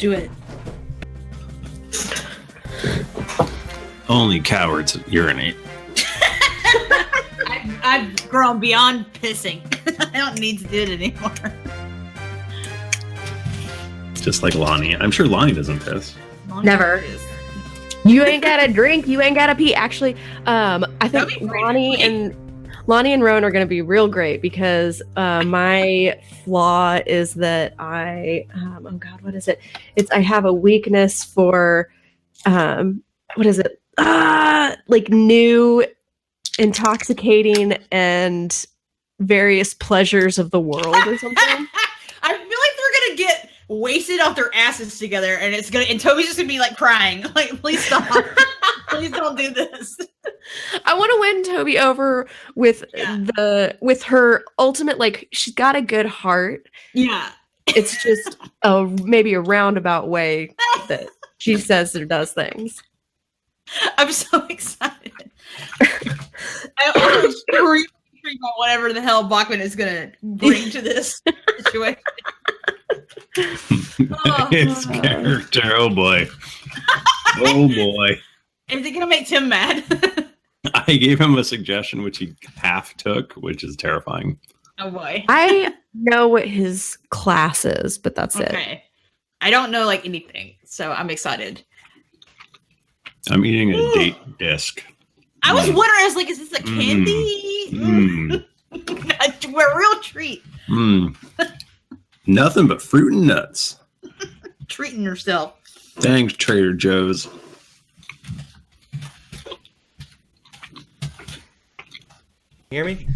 Do it. Only cowards urinate. I've grown beyond pissing. I don't need to do it anymore. Just like Lonnie. I'm sure Lonnie doesn't piss. Never. You ain't gotta drink. You ain't gotta pee. Actually, I think Lonnie and Rowan are gonna be real great because my flaw is that I oh god, what is it? I have a weakness for what is it? Like new, intoxicating, and various pleasures of the world or something. I feel like they're gonna get wasted off their asses together, and Toby's just gonna be like crying, like, please stop, please don't do this. I want to win Toby over with her ultimate, like, she's got a good heart. Yeah, it's just maybe a roundabout way that she says or does things. I'm so excited. I also scream on whatever the hell Bachmann is gonna bring to this situation. His character, oh boy. Oh boy. Is it gonna make Tim mad? I gave him a suggestion which he half took, which is terrifying. Oh boy. I know what his class is, but that's it. Okay. I don't know like anything, so I'm excited. I'm eating a date disc. I was wondering, I was like, is this a candy? We're a real treat. Nothing but fruit and nuts. Treating yourself. Thanks, Trader Joe's. Hear me?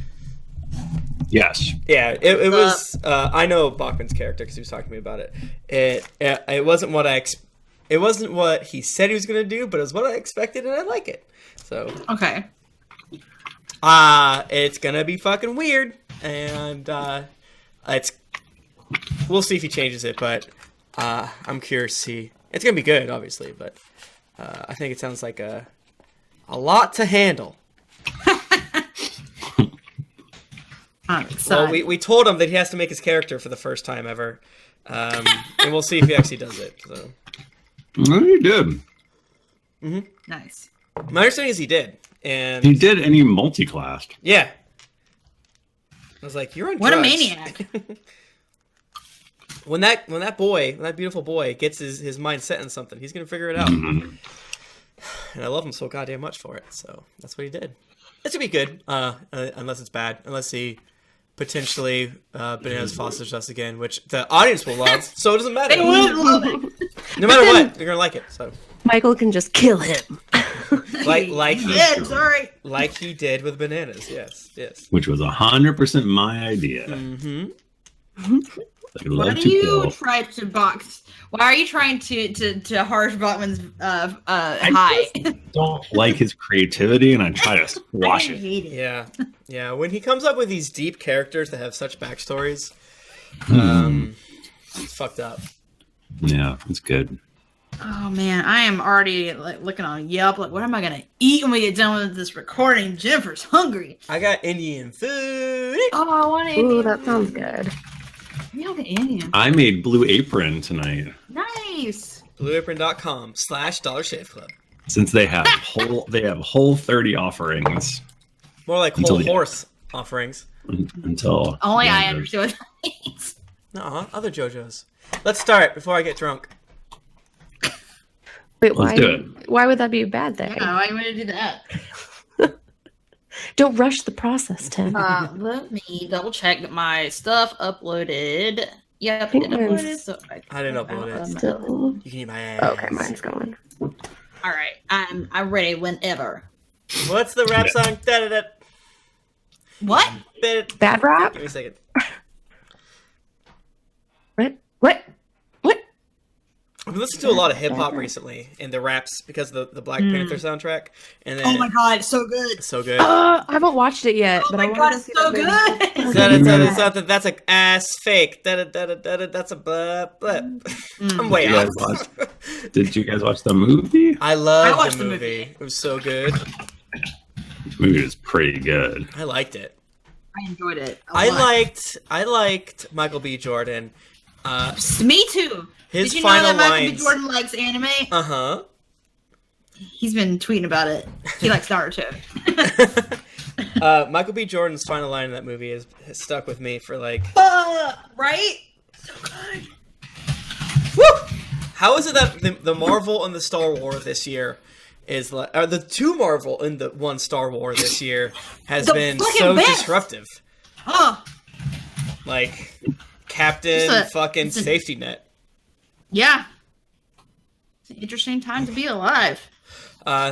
Yes. Yeah, it was. I know Bachmann's character because he was talking to me about it. It wasn't what it wasn't what he said he was going to do, but it was what I expected, and I like it. So okay. It's gonna be fucking weird, and we'll see if he changes it. But I'm curious to see. It's gonna be good, obviously, but I think it sounds like a lot to handle. Well, we told him that he has to make his character for the first time ever, and we'll see if he actually does it. So. Well, he did. Mm-hmm. Nice. My understanding is he did, and he did, and he multi-classed. Yeah. I was like, "You're on what drugs." a maniac! when that beautiful boy, gets his mind set on something, he's gonna figure it out. Mm-hmm. And I love him so goddamn much for it. So that's what he did. It's gonna be good, unless it's bad. Unless he potentially bananas fosters us again, which the audience will love. So it doesn't matter. They will love it. No matter what, they're gonna like it. So Michael can just kill him. like he did with bananas. Yes. Which was 100% my idea. Mm-hmm. Why do you try to box? Why are you trying to harsh Bachmann's high? I don't like his creativity, and I try to squash it. Yeah. When he comes up with these deep characters that have such backstories, it's fucked up. Yeah, it's good. Oh man, I am already like looking on Yelp. Like, what am I gonna eat when we get done with this recording? Jennifer's hungry. I got Indian food. Oh, I want Indian. Ooh, that sounds good. Indian. I made Blue Apron tonight. Nice. BlueApron.com/Dollar Shave Club. Since they have whole 30 offerings. More like whole horse offerings. Until only I understood what that means. Other JoJo's. Let's start before I get drunk. Wait, why would that be a bad thing? Yeah, why would you do that? Don't rush the process, Tim. Let me double check that my stuff uploaded. Yep, it uploaded. So I didn't upload it. Still. You can eat my ass. Okay, mine's going. All right, I'm ready whenever. What's the rap song? Da-da-da. What? Bad rap? Give me a second. What? I've been listening to a lot of hip hop recently, and the raps because of the Black Panther soundtrack. And then, oh my god, it's so good! So good. I haven't watched it yet, but I want to see so good. That's an ass fake. That's a blah blah. I'm way off. Did you guys watch the movie? I loved the movie. It was so good. The movie was pretty good. I liked it. I enjoyed it. I liked Michael B. Jordan. Me too. His Did you know final that Michael B. lines. Jordan likes anime? Uh-huh. He's been tweeting about it. He likes Naruto. Michael B. Jordan's final line in that movie has stuck with me for like. Right? So good. Woo! How is it that the Marvel and the Star Wars this year is like, or the two Marvel and the one Star Wars this year has been so disruptive? Like Captain fucking Safety Net. Yeah. It's an interesting time to be alive.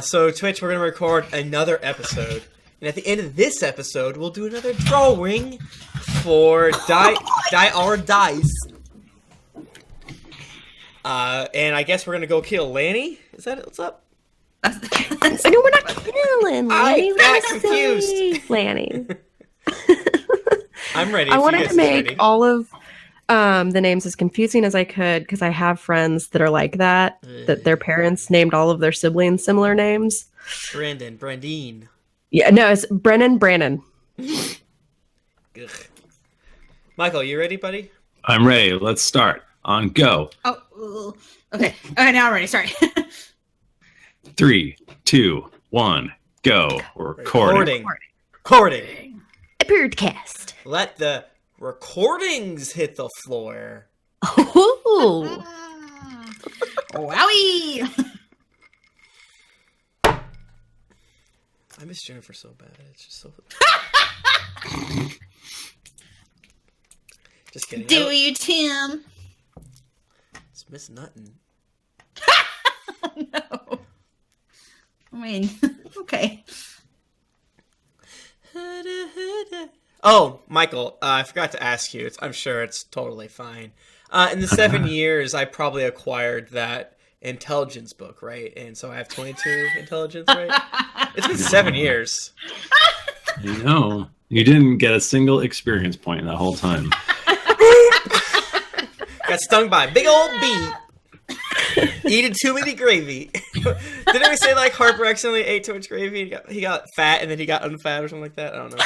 So Twitch, we're gonna record another episode, and at the end of this episode, we'll do another drawing for die or dice. And I guess we're gonna go kill Lanny. Is that what's up? No, we're not killing Lanny. I got confused. Lanny. I'm ready. I wanted to make all of the names as confusing as I could because I have friends that are like that, that their parents named all of their siblings similar names. Brandine. Yeah, no, it's Brandon. Ugh. Michael, you ready, buddy? I'm ready. Let's start. On go. Oh, okay. Okay, now I'm ready. Sorry. 3, 2, 1, go. Recording. A podcast. Let the recordings hit the floor. Oh. Wowie! I miss Jennifer so bad. It's just so. Just kidding. Do you, Tim? It's Miss Nutton. Oh, no. I mean, okay. Oh, Michael, I forgot to ask you. I'm sure it's totally fine. In the 7 years, I probably acquired that intelligence book, right? And so I have 22 intelligence, right? It's been 7 years. I know. You didn't get a single experience point that whole time. Got stung by a big old bee. Eating too many gravy. Didn't we say like Harper accidentally ate too much gravy? He got fat and then he got unfat or something like that? I don't know.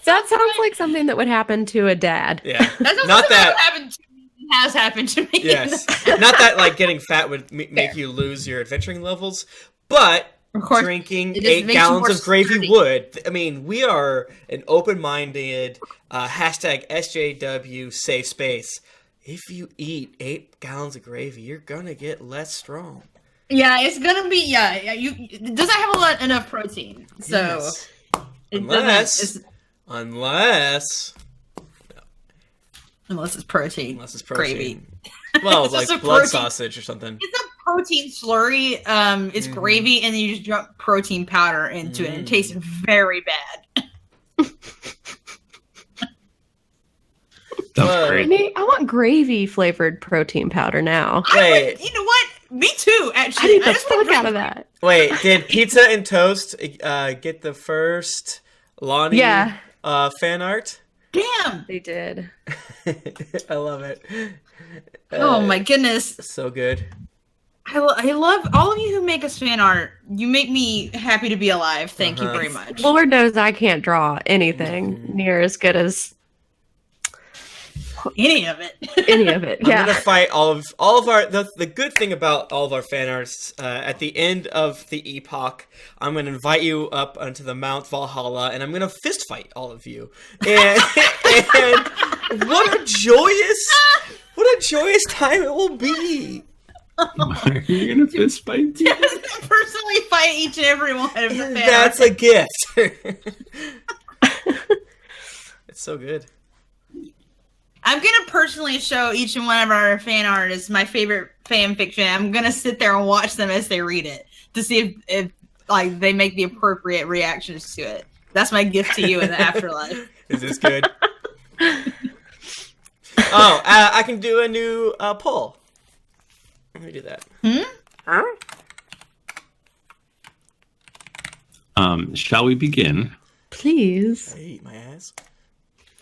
That sounds like something that would happen to a dad. Yeah. Not that happened to me. Has happened to me. Yes. Not that like getting fat would make you lose your adventuring levels, but of course, drinking 8 gallons of gravy would. I mean, we are an open-minded hashtag SJW safe space. If you eat 8 gallons of gravy, you're gonna get less strong. Yeah, it's gonna be it doesn't have enough protein, so yes. it unless it's protein. Unless it's protein. Gravy. Well, It's like just a blood protein. sausage or something. It's a protein slurry. It's gravy, and then you just drop protein powder into it, and it tastes very bad. That's great. I want gravy flavored protein powder now. Wait. You know what? Me too, I actually. need the just want fuck out of that. Wait, did Pizza and Toast get the first Lonnie fan art? Damn. They did. I love it. Oh my goodness. So good. I love all of you who make us fan art. You make me happy to be alive. Thank you very much. Lord knows I can't draw anything near as good as Any of it. any of it. I'm Yeah. gonna fight all of our. The good thing about all of our fan arts, at the end of the epoch, I'm gonna invite you up onto the Mount Valhalla, and I'm gonna fist fight all of you. And what a joyous time it will be. Are you gonna fist fight? Personally fight each and every one of the fan That's art. a gift. It's so good. I'm gonna personally show each and one of our fan artists my favorite fan fiction. I'm gonna sit there and watch them as they read it to see if like they make the appropriate reactions to it. That's my gift to you in the afterlife. Is this good? Oh, I can do a new poll. Let me do that. Shall we begin? Please. I eat my ass.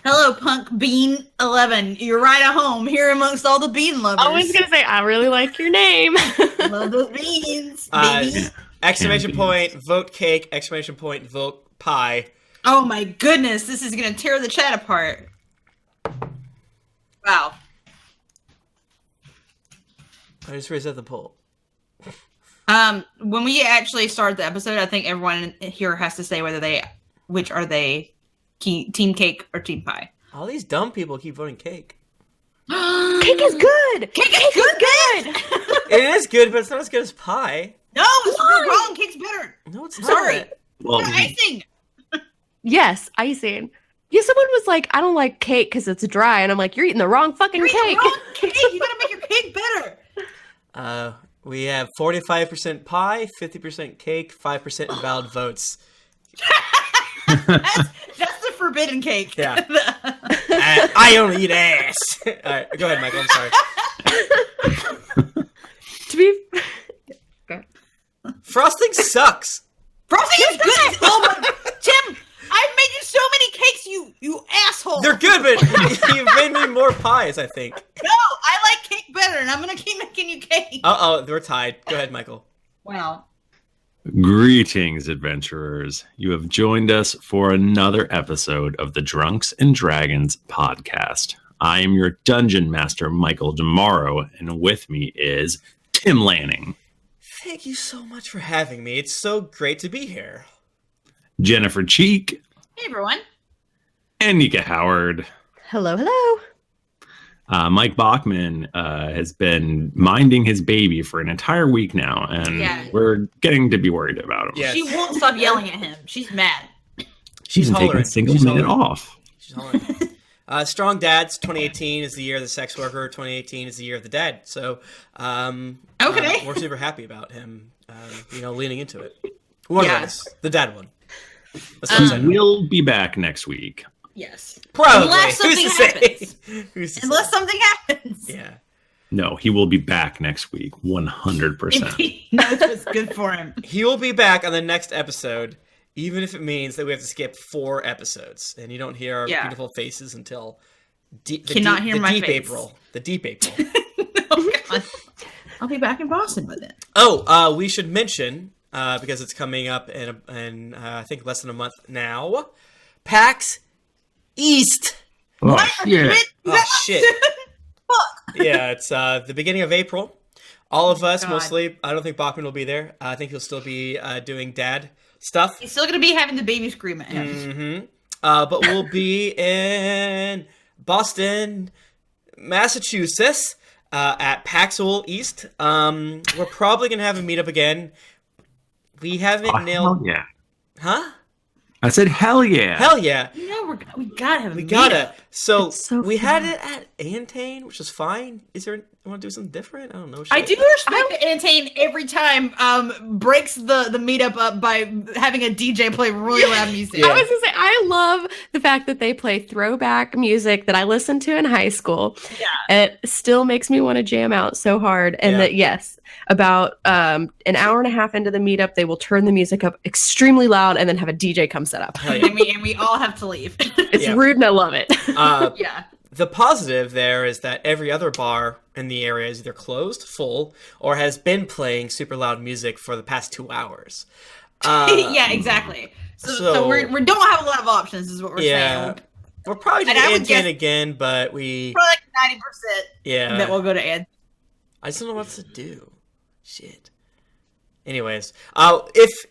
Hello, Punk Bean 11. You're right at home here amongst all the bean lovers. I was gonna say I really like your name. Love those beans, baby. Exclamation point, vote cake, exclamation point, vote pie. Oh my goodness, this is gonna tear the chat apart. Wow. I just reset the poll. When we actually start the episode, I think everyone here has to say which are they, team cake or team pie. All these dumb people keep voting cake. Cake is good. Cake is good. It is good, but it's not as good as pie. No, you're wrong. Cake's better. No, it's not. Sorry. Well, Icing. Yes, icing. Yeah, someone was like, I don't like cake because it's dry. And I'm like, you're eating the wrong fucking You're eating cake. the wrong cake. You gotta make your cake better. We have 45% pie, 50% cake, 5% invalid votes. That's the forbidden cake. Yeah. I only eat ass. All right, go ahead, Michael. I'm sorry. To be Frosting sucks. Frosting is good. Oh my, Tim, I've made you so many cakes, you asshole. They're good, but you've made me more pies, I think. No, I like cake better, and I'm gonna keep making you cake. We're tied. Go ahead, Michael. Wow. greetings, adventurers. You have joined us for another episode of the Drunks and Dragons podcast. I am your dungeon master, Michael DiMauro, and with me is Tim Lanning. Thank you so much for having me. It's so great to be here. Jennifer Cheek. Hey, everyone. And Nika Howard. Hello, hello. Mike Bachmann has been minding his baby for an entire week now, and we're getting to be worried about him. Yes. She won't stop yelling at him. She's mad. She's taking a single minute off. She's hollering. Strong Dads 2018 is the year of the sex worker. 2018 is the year of the dad. So, we're super happy about him, leaning into it. One of us, the dad one. We'll be back next week. Yes. Probably. Unless something happens. Unless something happens. Yeah. No, he will be back next week, 100%. He knows what's good for him. He will be back on the next episode, even if it means that we have to skip 4 episodes, and you don't hear our beautiful faces until the deep April. The deep April. Oh, God. I'll be back in Boston by then. Oh, we should mention, because it's coming up in I think less than a month now, PAX East. Oh, shit. Oh, shit. Fuck. Yeah, it's the beginning of April. All of us, mostly. I don't think Bachmann will be there. I think he'll still be doing dad stuff. He's still going to be having the baby scream at him. Mm-hmm. But we'll be in Boston, Massachusetts, at Paxel East. We're probably going to have a meetup again. We haven't nailed... Hell yeah. Huh? I said hell yeah. Hell yeah. We gotta have a We meetup. gotta. So we fun. had it at Antane, which was fine. You want to do something different? I don't know. I do respect that Antane every time breaks the meetup up by having a DJ play really loud music. Yeah. I was gonna say, I love the fact that they play throwback music that I listened to in high school. Yeah. It still makes me want to jam out so hard. And that, yes, about an hour and a half into the meetup, they will turn the music up extremely loud and then have a DJ come set up. Hell yeah. and we all have to leave. It's rude and I love it. Yeah. The positive there is that every other bar in the area is either closed, full, or has been playing super loud music for the past 2 hours. Yeah, exactly. So we don't have a lot of options, is what we're saying. We're probably doing And I would Antane guess- again, but we... Probably like 90% Yeah. that will go to Ed. I just don't know what to do. Shit. Anyways, if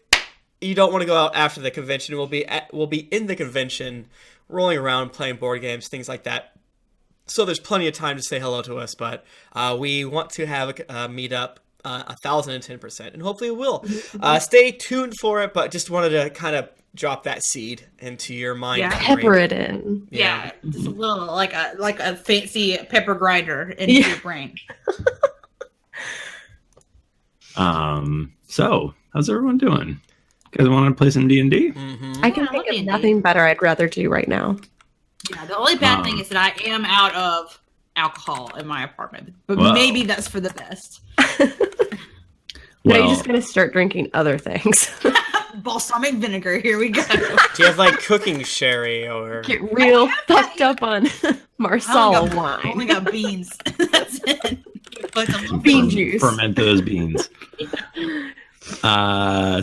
you don't want to go out after the convention, we'll be in the convention, rolling around, playing board games, things like that. So there's plenty of time to say hello to us, but we want to have a meetup 1,010%, and hopefully we will. Stay tuned for it, but just wanted to kind of drop that seed into your mind. Yeah. Pepper it in. Yeah, just a little like a fancy pepper grinder into your brain. So how's everyone doing? You guys want to play some D&D? Mm-hmm. I can I think love of D&D. nothing better I'd rather do right now. Yeah, the only bad thing is that I am out of alcohol in my apartment, but Well. maybe that's for the best. Now you're just going to start drinking other things. Balsamic vinegar, here we go. Do you have like cooking sherry or... Get real fucked up on Marsala I only wine. got beans. That's it. Put some Bean juice. Ferment those beans.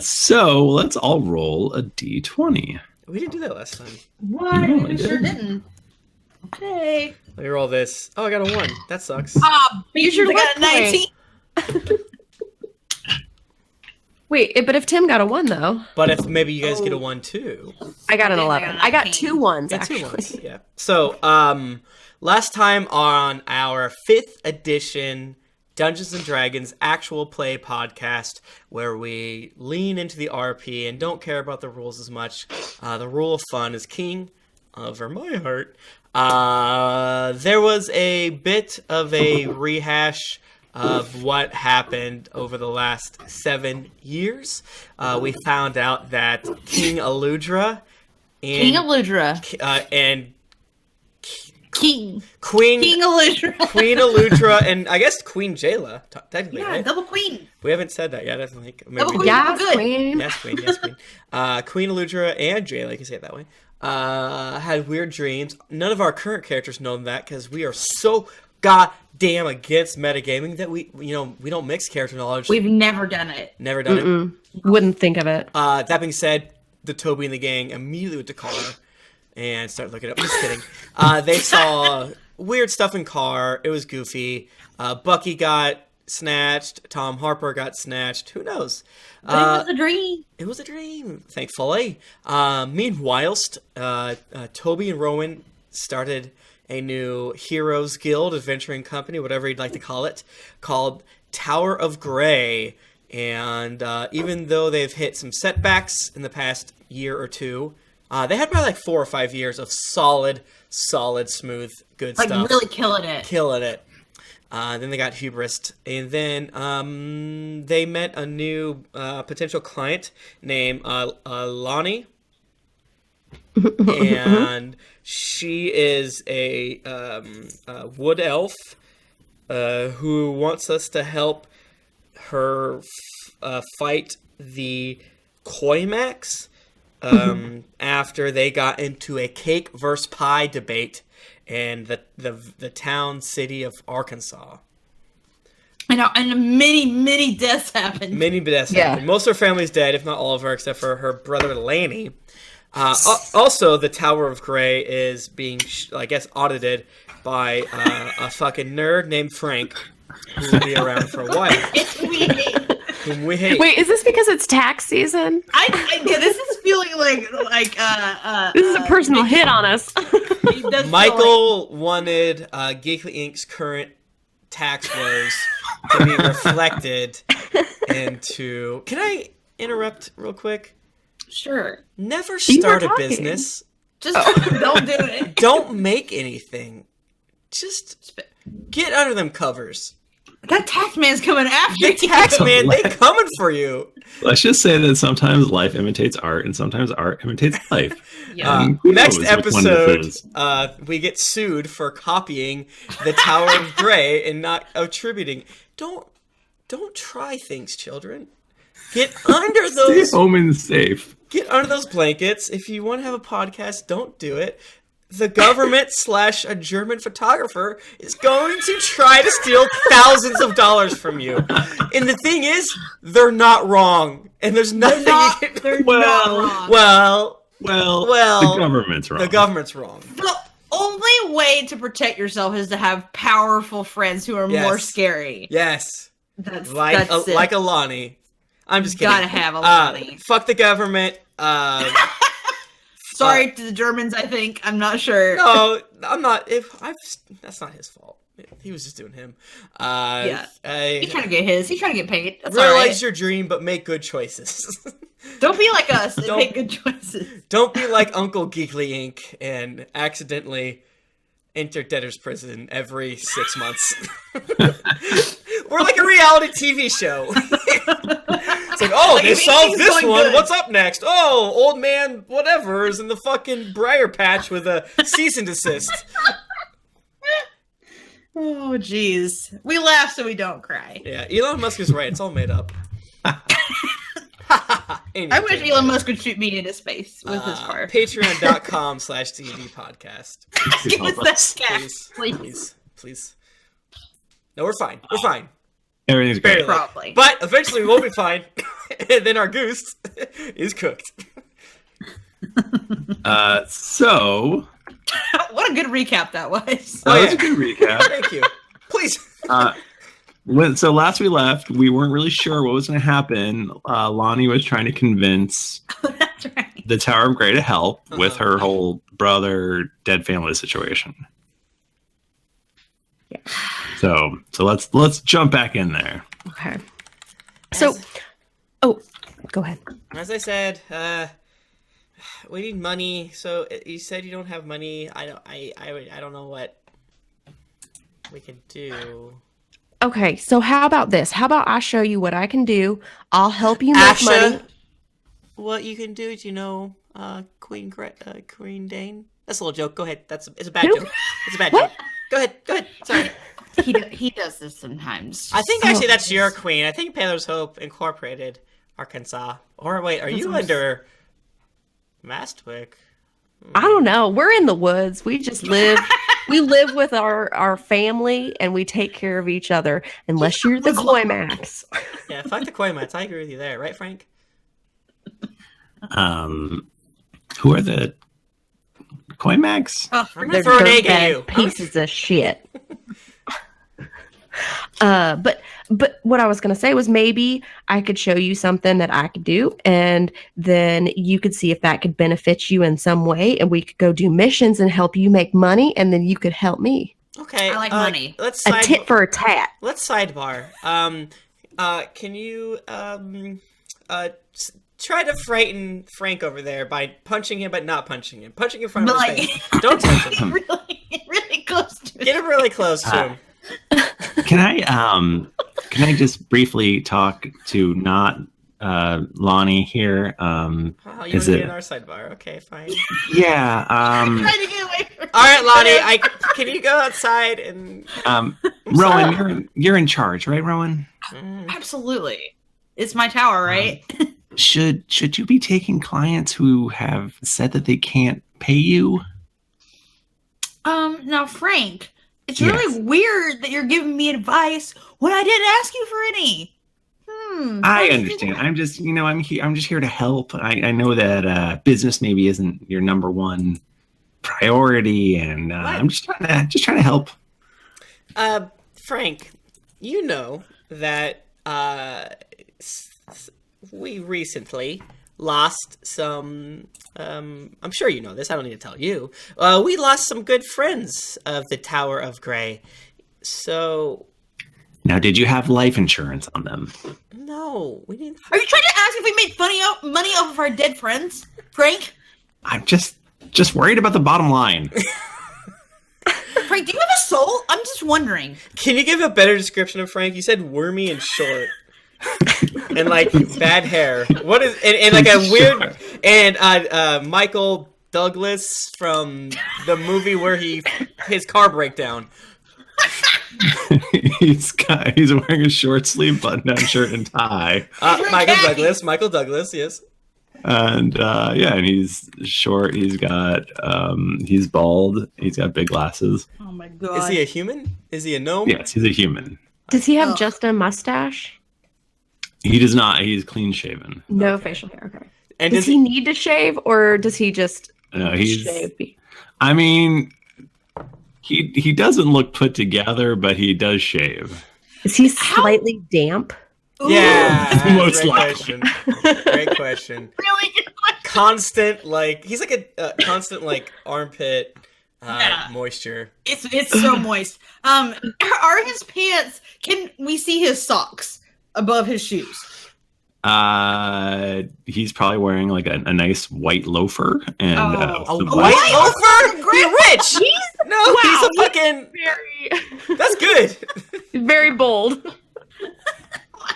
So let's all roll a D20. We didn't do that last time. What? No, I We sure didn't. didn't. Okay. Let me roll this. Oh, I got a 1. That sucks. Beans, your I got a luck point. 19. Wait, but if Tim got a 1 though, But if maybe you guys get a 1 too. I got an I 11. got an I got 19. 2 1s Yeah, actually. 2 ones. Yeah. So, last time on our 5th edition Dungeons and Dragons actual play podcast, where we lean into the RP and don't care about the rules as much. The rule of fun is king over my heart. There was a bit of a rehash of what happened over the last 7 years. We found out that King Aludra and Queen Aludra and I guess Queen Jayla, technically. Yeah, right? double queen. We haven't said that yet. I don't think. Maybe Double we queen. did. Yeah, Good. Queen. Yes, Queen. Yes, Queen. Queen Aludra and Jayla, you can say it that way. Had weird dreams. None of our current characters know that because we are so goddamn against metagaming that we don't mix character knowledge. We've never done it. Never done it. Wouldn't think of it. That being said, the Toby and the gang immediately went to Carr and started looking up. Just kidding. They saw weird stuff in Carr. It was goofy. Bucky got snatched. Tom Harper got snatched. Who knows? But it was a dream. It was a dream, thankfully. Meanwhile, Toby and Rowan started a new Heroes Guild, adventuring company, whatever you'd like to call it, called Tower of Grey. And even though they've hit some setbacks in the past year or two, they had probably like 4 or 5 years of solid, smooth, good stuff. Like really killing it. Then they got hubris, and then they met a new potential client named Lonnie, and she is a wood elf who wants us to help her fight the Koimax after they got into a cake versus pie debate in the town city of Arkansas. I know, and many deaths happened. Many deaths happened. Most of her family's dead, if not all of her, except for her brother Lanning. Also, the Tower of Grey is being, I guess, audited by a fucking nerd named Frank, who will be around for a while. Whom we hate. Wait, is this because it's tax season? This is feeling like This is a personal hit on us. Michael wanted GeeklyInc's current tax woes to be reflected into. Can I interrupt real quick? Sure. Never start a business. Just don't do it. Don't make anything. Just get under them covers. That tax man's coming after The you. tax man, they coming for you. Let's just say that sometimes life imitates art and sometimes art imitates life. Next episode, we get sued for copying the Tower of Grey and not attributing. Don't try things, children. Get under those. Stay home and safe. Get under those blankets. If you want to have a podcast, don't do it. The government / a German photographer is going to try to steal thousands of dollars from you. And the thing is, they're not wrong. And there's nothing They're not wrong. Well, the government's wrong. The government's wrong. The only way to protect yourself is to have powerful friends who are more scary. Yes. That's like a Lonnie. I'm just kidding. Gotta have a Lonnie. Fuck the government. Sorry to the Germans, I think. I'm not sure. No, I'm not. That's not his fault. He was just doing him. He's trying to get his. He's trying to get paid. That's realize your dream, but make good choices. Don't be like us and make good choices. Don't be like Uncle GeeklyInc and accidentally enter debtor's prison every 6 months. We're like a reality TV show. It's like, oh, they solved this one. Good. What's up next? Oh, old man whatever is in the fucking briar patch with a cease and desist. Oh, jeez. We laugh so we don't cry. Yeah, Elon Musk is right. It's all made up. I wish Elon Musk would shoot me into space with his car. Patreon.com/D&D podcast. Give us that Please. No, we're fine. We're fine. Everything's great. Probably. But eventually we'll be fine. And then our goose is cooked. So... What a good recap that was. That was a good recap. Thank you. Please. So last we left, we weren't really sure what was going to happen. Lonnie was trying to convince That's right. the Tower of Grey to help with her whole brother, dead family situation. Yeah. So let's jump back in there. Okay. So, go ahead. As I said, we need money. So you said you don't have money. I don't know what we could do. Okay, so how about this? How about I show you what I can do? I'll help you make money. What you can do? Do you know Queen Dane? That's a little joke. Go ahead. It's a bad joke. It's a bad joke. Go ahead. Sorry. He does this sometimes. I think actually that's your queen. I think Paler's Hope Incorporated, Arkansas. Or wait, are you under Mastwick? I don't know. We're in the woods. We just live. We live with our family, and we take care of each other. Unless you're the Coimax. Yeah, fuck the Coimax. I agree with you there, right, Frank? Who are the Coimax? I'm gonna They're throw an egg at you. pieces of shit. But what I was going to say was maybe I could show you something that I could do, and then you could see if that could benefit you in some way, and we could go do missions and help you make money, and then you could help me. Okay. I like money. Let's A tit for a tat. Let's sidebar. Can you try to frighten Frank over there by punching him but not punching him? Punching in front of his face. Don't touch him. really close to Get him really close to him. Can I just briefly talk to not Lonnie here? Oh, you want to be in our sidebar? Okay, fine. Yeah. trying to get away from All right, Lonnie. Can you go outside and? Rowan, you're in charge, right, Rowan? Absolutely. It's my tower, right? Should you be taking clients who have said that they can't pay you? Now Frank, it's Yes. really weird that you're giving me advice when I didn't ask you for any. I understand. I'm just, I'm just here to help. I know that business maybe isn't your number one priority, and I'm just trying to help. Frank, you know that we recently lost some. I'm sure you know this. I don't need to tell you. We lost some good friends of the Tower of Grey. So. Now, did you have life insurance on them? No, we didn't. Are you trying to ask if we made money off of our dead friends, Frank? I'm just worried about the bottom line. Frank, do you have a soul? I'm just wondering. Can you give a better description of Frank? You said wormy and short. And like bad hair. What is and like a weird and Michael Douglas from the movie where his car breakdown. He's wearing a short sleeve button-down shirt and tie. Michael Douglas, yes. And and he's short. He's bald. He's got big glasses. Oh my god. Is he a human? Is he a gnome? Yes, he's a human. Does he have just a mustache? He does not. He's clean shaven. No facial hair. Okay. And does he need to shave, or does he just shave? I mean, he doesn't look put together, but he does shave. Is he slightly damp? Yeah, Most great likely. question. Great question. Really good question. Constant, he's like a constant, armpit moisture. It's so moist. Are his pants? Can we see his socks above his shoes? He's probably wearing like a nice white loafer and A some white loafer? You're rich. He's a fucking. Very, That's good. very bold.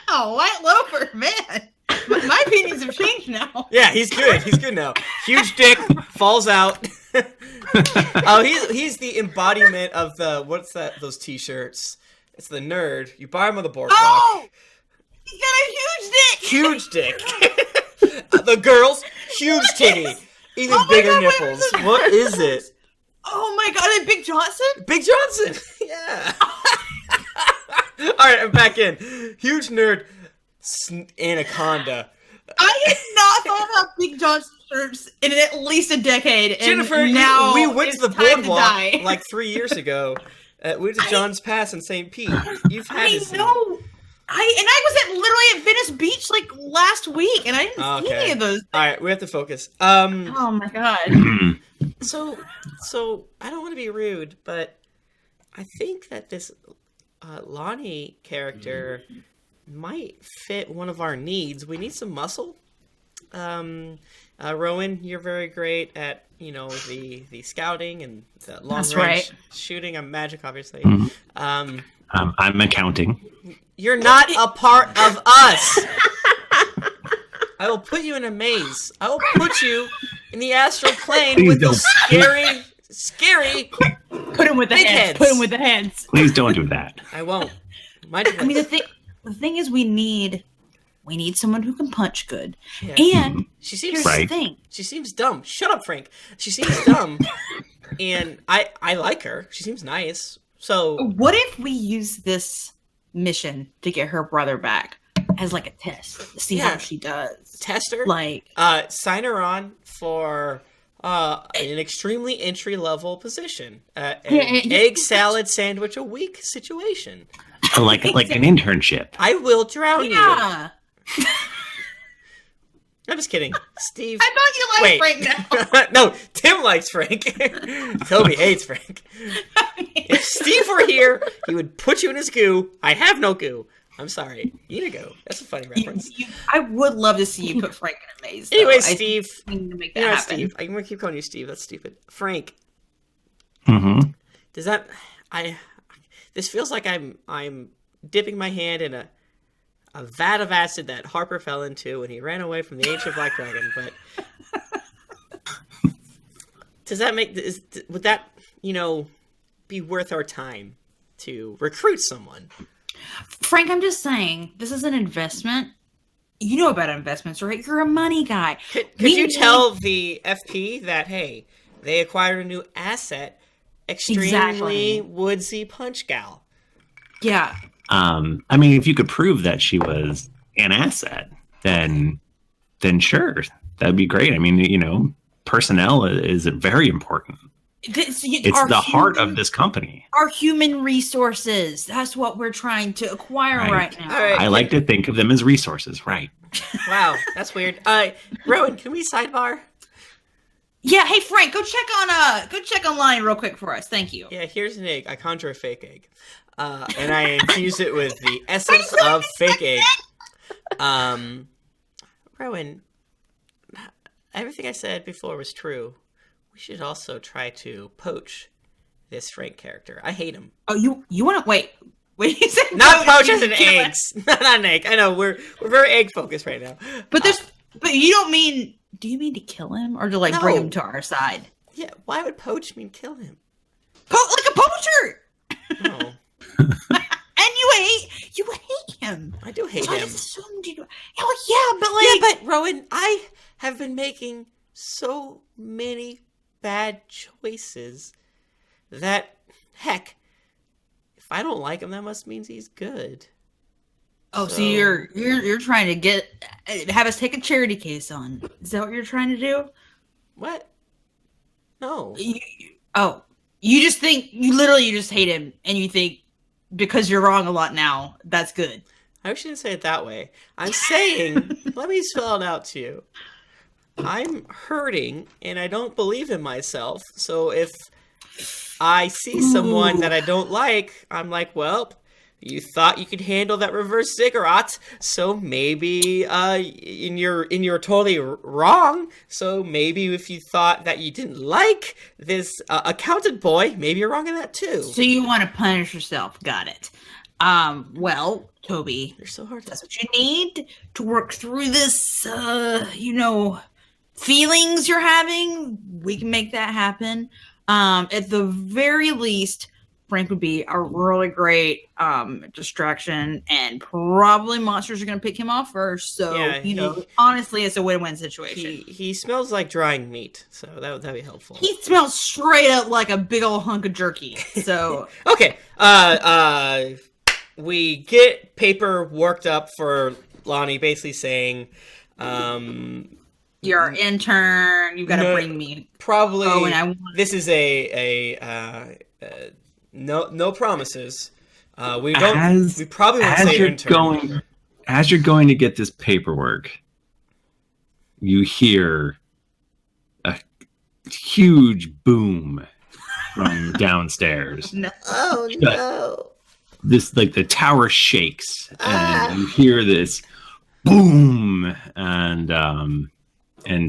Wow, white loafer, man. My opinions have changed now. Yeah, he's good. He's good now. Huge dick falls out. Oh, he's the embodiment of what's that? Those T-shirts. It's the nerd. You buy him on the boardwalk. Oh, he's got a huge dick. Huge dick. The girls, huge titty, even bigger nipples. What is it? Oh my god, is it Big Johnson? Big Johnson. Yeah. All right, I'm back in. Huge nerd, anaconda. I have not thought about Big Johnson shirts in at least a decade. And Jennifer, now we went to the it's time boardwalk die. like 3 years ago, We went to John's Pass in St. Pete. You've had I know. I was literally at Venice Beach like last week, and I didn't see any of those. All right, we have to focus. Oh my god. So I don't want to be rude, but I think that this Lonnie character might fit one of our needs. We need some muscle. Rowan, you're very great at the scouting and the long range shooting. I'm magic, obviously. I'm accounting. You're not a part of us. I will put you in a maze. I will put you in the astral plane with the scary. Put him with the heads. Put him with the heads. Please don't do that. I won't. I mean, the thing is, we need someone who can punch good. Yeah. And she seems the thing. She seems dumb. Shut up, Frank. She seems dumb, and I like her. She seems nice. So what if we use this mission to get her brother back as like a test to see how she does? Test her? Like sign her on for an extremely entry-level position. An egg salad sandwich a week situation. Like an internship. I will drown you. I'm just kidding. Steve. I thought you liked Frank now. No, Tim likes Frank. Toby hates Frank. If Steve were here, he would put you in his goo. I have no goo. I'm sorry. You need to go. That's a funny reference. I would love to see you put Frank in a maze. Anyway, Steve. I need to make that happen. Steve. I'm going to keep calling you Steve. That's stupid. Frank. Mm-hmm. Does that... This feels like I'm dipping my hand in a vat of acid that Harper fell into when he ran away from the ancient black dragon, but... Does that would that, be worth our time to recruit someone? Frank, I'm just saying, this is an investment. You know about investments, right? You're a money guy. Could you tell the FP that, hey, they acquired a new asset, extremely woodsy punch gal? Yeah. I mean, if you could prove that she was an asset, then sure, that'd be great. I mean, personnel is very important. It's the heart of this company. Our human resources. That's what we're trying to acquire right now. Right. I like to think of them as resources, right? Wow, that's weird. Rowan, can we sidebar? Yeah, hey Frank, go check on Lonnie real quick for us. Thank you. Yeah, here's an egg. I conjure a fake egg. And I infuse it with the essence of fake egg. Rowan, everything I said before was true. We should also try to poach this Frank character. I hate him. Oh, you want to wait? You said not poach as an eggs, not an egg. I know we're very egg focused right now. But you don't mean? Do you mean to kill him or to bring him to our side? Yeah. Why would poach mean kill him? Like a poacher. No. And you hate him. I do hate him. I assumed you. Oh yeah, but Rowan, I have been making so many bad choices that heck, if I don't like him, that must mean he's good. Oh, so you're trying to have us take a charity case on? Is that what you're trying to do? What? No. You just think you just hate him, and you think because you're wrong a lot now, that's good. I shouldn't say it that way. I'm saying, let me spell it out to you. I'm hurting, and I don't believe in myself. So if I see someone that I don't like, I'm like, well, you thought you could handle that reverse ziggurat, so maybe you're totally wrong. So maybe if you thought that you didn't like this accountant boy, maybe you're wrong in that too. So you want to punish yourself? Got it. Well, Toby, you're so hard. That's what you need to work through this. Feelings you're having. We can make that happen. At the very least, Frank would be a really great distraction, and probably monsters are going to pick him off first. So, honestly, it's a win-win situation. He smells like drying meat, so that'd be helpful. He smells straight up like a big old hunk of jerky. So okay, we get paper worked up for Lonnie, basically saying, "You're our intern. You got to bring me probably." Oh, and this is No promises. We don't. We probably won't say intern. As you're going to get this paperwork, you hear a huge boom from downstairs. No. Oh no! This the tower shakes, and you hear this boom and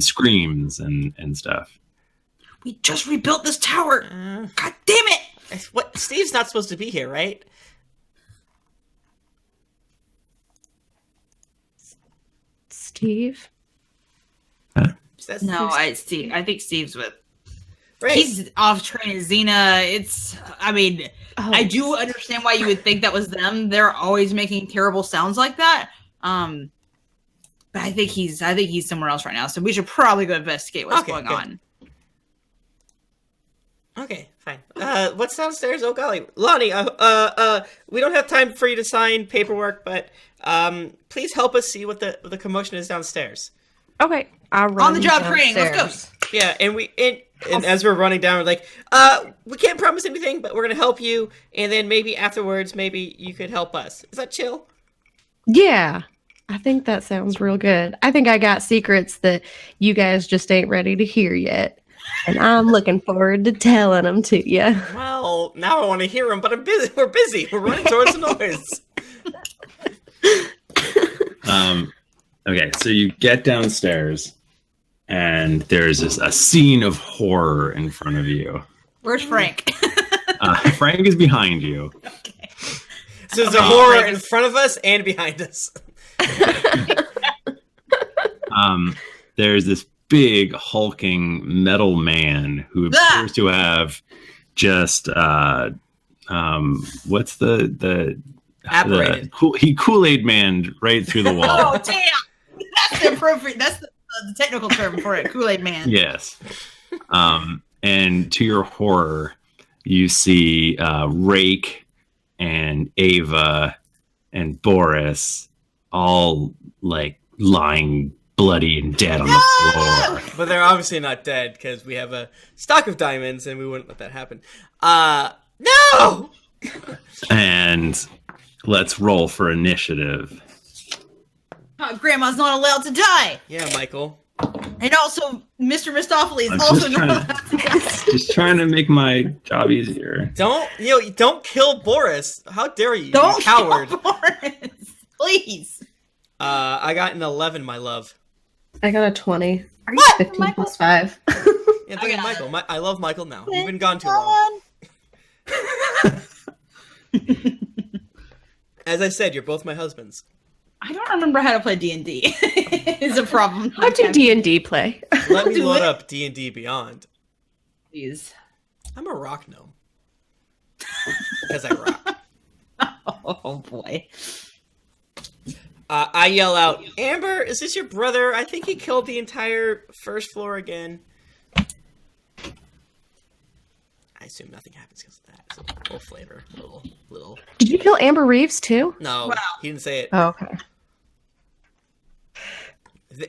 screams and stuff. We just rebuilt this tower. God damn it! What? Steve's not supposed to be here, right? Steve? Huh? No, I think Steve's with. Right. He's off training Xena. I do understand why you would think that was them. They're always making terrible sounds like that. But I think he's somewhere else right now. So we should probably go investigate what's going on. Okay, fine. What's downstairs? Oh golly, Lonnie. We don't have time for you to sign paperwork, but please help us see what the commotion is downstairs. Okay, I'll run on the job training. Let's go. Yeah, and as we're running down, we're like, we can't promise anything, but we're gonna help you, and then maybe afterwards, maybe you could help us. Is that chill? Yeah, I think that sounds real good. I think I got secrets that you guys just ain't ready to hear yet. And I'm looking forward to telling them to you. Well, now I want to hear them, but I'm busy. We're busy. We're running towards the noise. Okay, so you get downstairs, and there's a scene of horror in front of you. Where's Frank? Frank is behind you. Okay. So there's a horror in front of us and behind us. There's this big hulking metal man who appears to have just what's the apparated. He Kool-Aid man right through the wall. Oh damn! That's the appropriate. That's the technical term for it. Kool-Aid man. Yes. And to your horror, you see Rake and Ava and Boris all like lying bloody and dead on the floor. But they're obviously not dead because we have a stock of diamonds and we wouldn't let that happen. No! And let's roll for initiative. Grandma's not allowed to die. Yeah, Michael. And also, Mr. Mistopheles is also not allowed to die. Just trying to make my job easier. Don't kill Boris. How dare you? Don't you coward. Kill Boris. Please. I got an 11, my love. I got a 20. Are you 15 Michael? plus 5. Yeah, think of Michael. I love Michael now. You've been gone too long. As I said, you're both my husbands. I don't remember how to play D&D. Is a problem. How do D&D play? Let me load up D&D Beyond. Please. I'm a rock gnome. Because I rock. Oh boy. I yell out, Amber, is this your brother? I think he killed the entire first floor again. I assume nothing happens because of that. It's a little flavor. Little. Did you kill Amber Reeves too? No, Wow. he didn't say it. Oh, okay.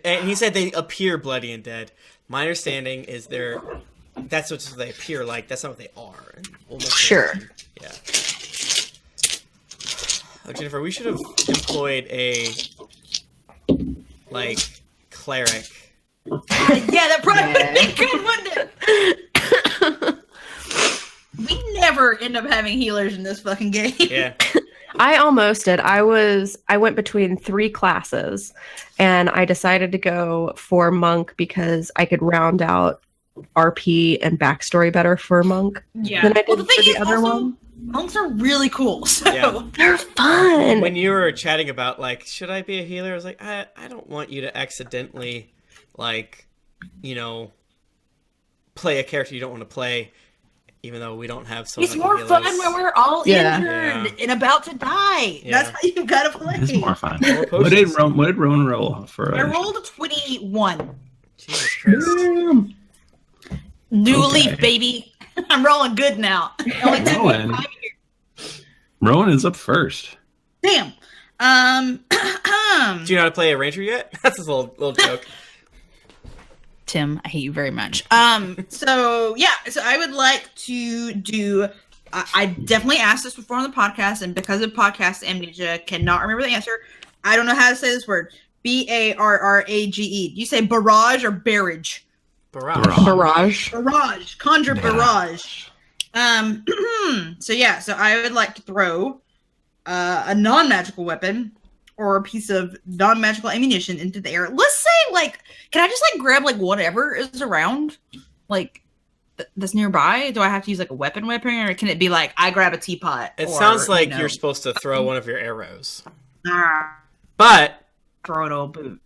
And he said they appear bloody and dead. My understanding is that's what they appear like. That's not what they are. And we'll Sure. Yeah. Oh, Jennifer, we should have employed a cleric. Yeah, that probably would have been good, wouldn't it? We never end up having healers in this fucking game. Yeah. I almost did. I went between 3 classes, and I decided to go for monk because I could round out RP and backstory better for monk Yeah. than I did Well, the thing for the is other also, one. monks are really cool. So Yeah. They're fun. When you were chatting about, should I be a healer? I was like, I don't want you to accidentally, play a character you don't want to play, even though we don't have so it's many more healers. fun when we're all Yeah. injured and about to die. Yeah. That's how you gotta play. It's more fun. More What did potions. Rowan roll for? I rolled a 21. Jesus Christ. New Okay. leaf, baby. I'm rolling good now. It only took me Rowan. 5 years. Rowan is up first. Damn. Do you know how to play a ranger yet? That's a little joke. Tim, I hate you very much. So I would like to do I definitely asked this before on the podcast, and because of podcast amnesia, cannot remember the answer. I don't know how to say this word. Barrage. Do you say barrage or barrage? Barrage. Barrage. Conjure barrage. So I would like to throw a non-magical weapon or a piece of non-magical ammunition into the air. Let's say, like, can I just like grab like whatever is around, like that's nearby? Do I have to use like a weapon, or can it be like I grab a teapot? It sounds like you're supposed to throw one of your arrows, but throw an old boot.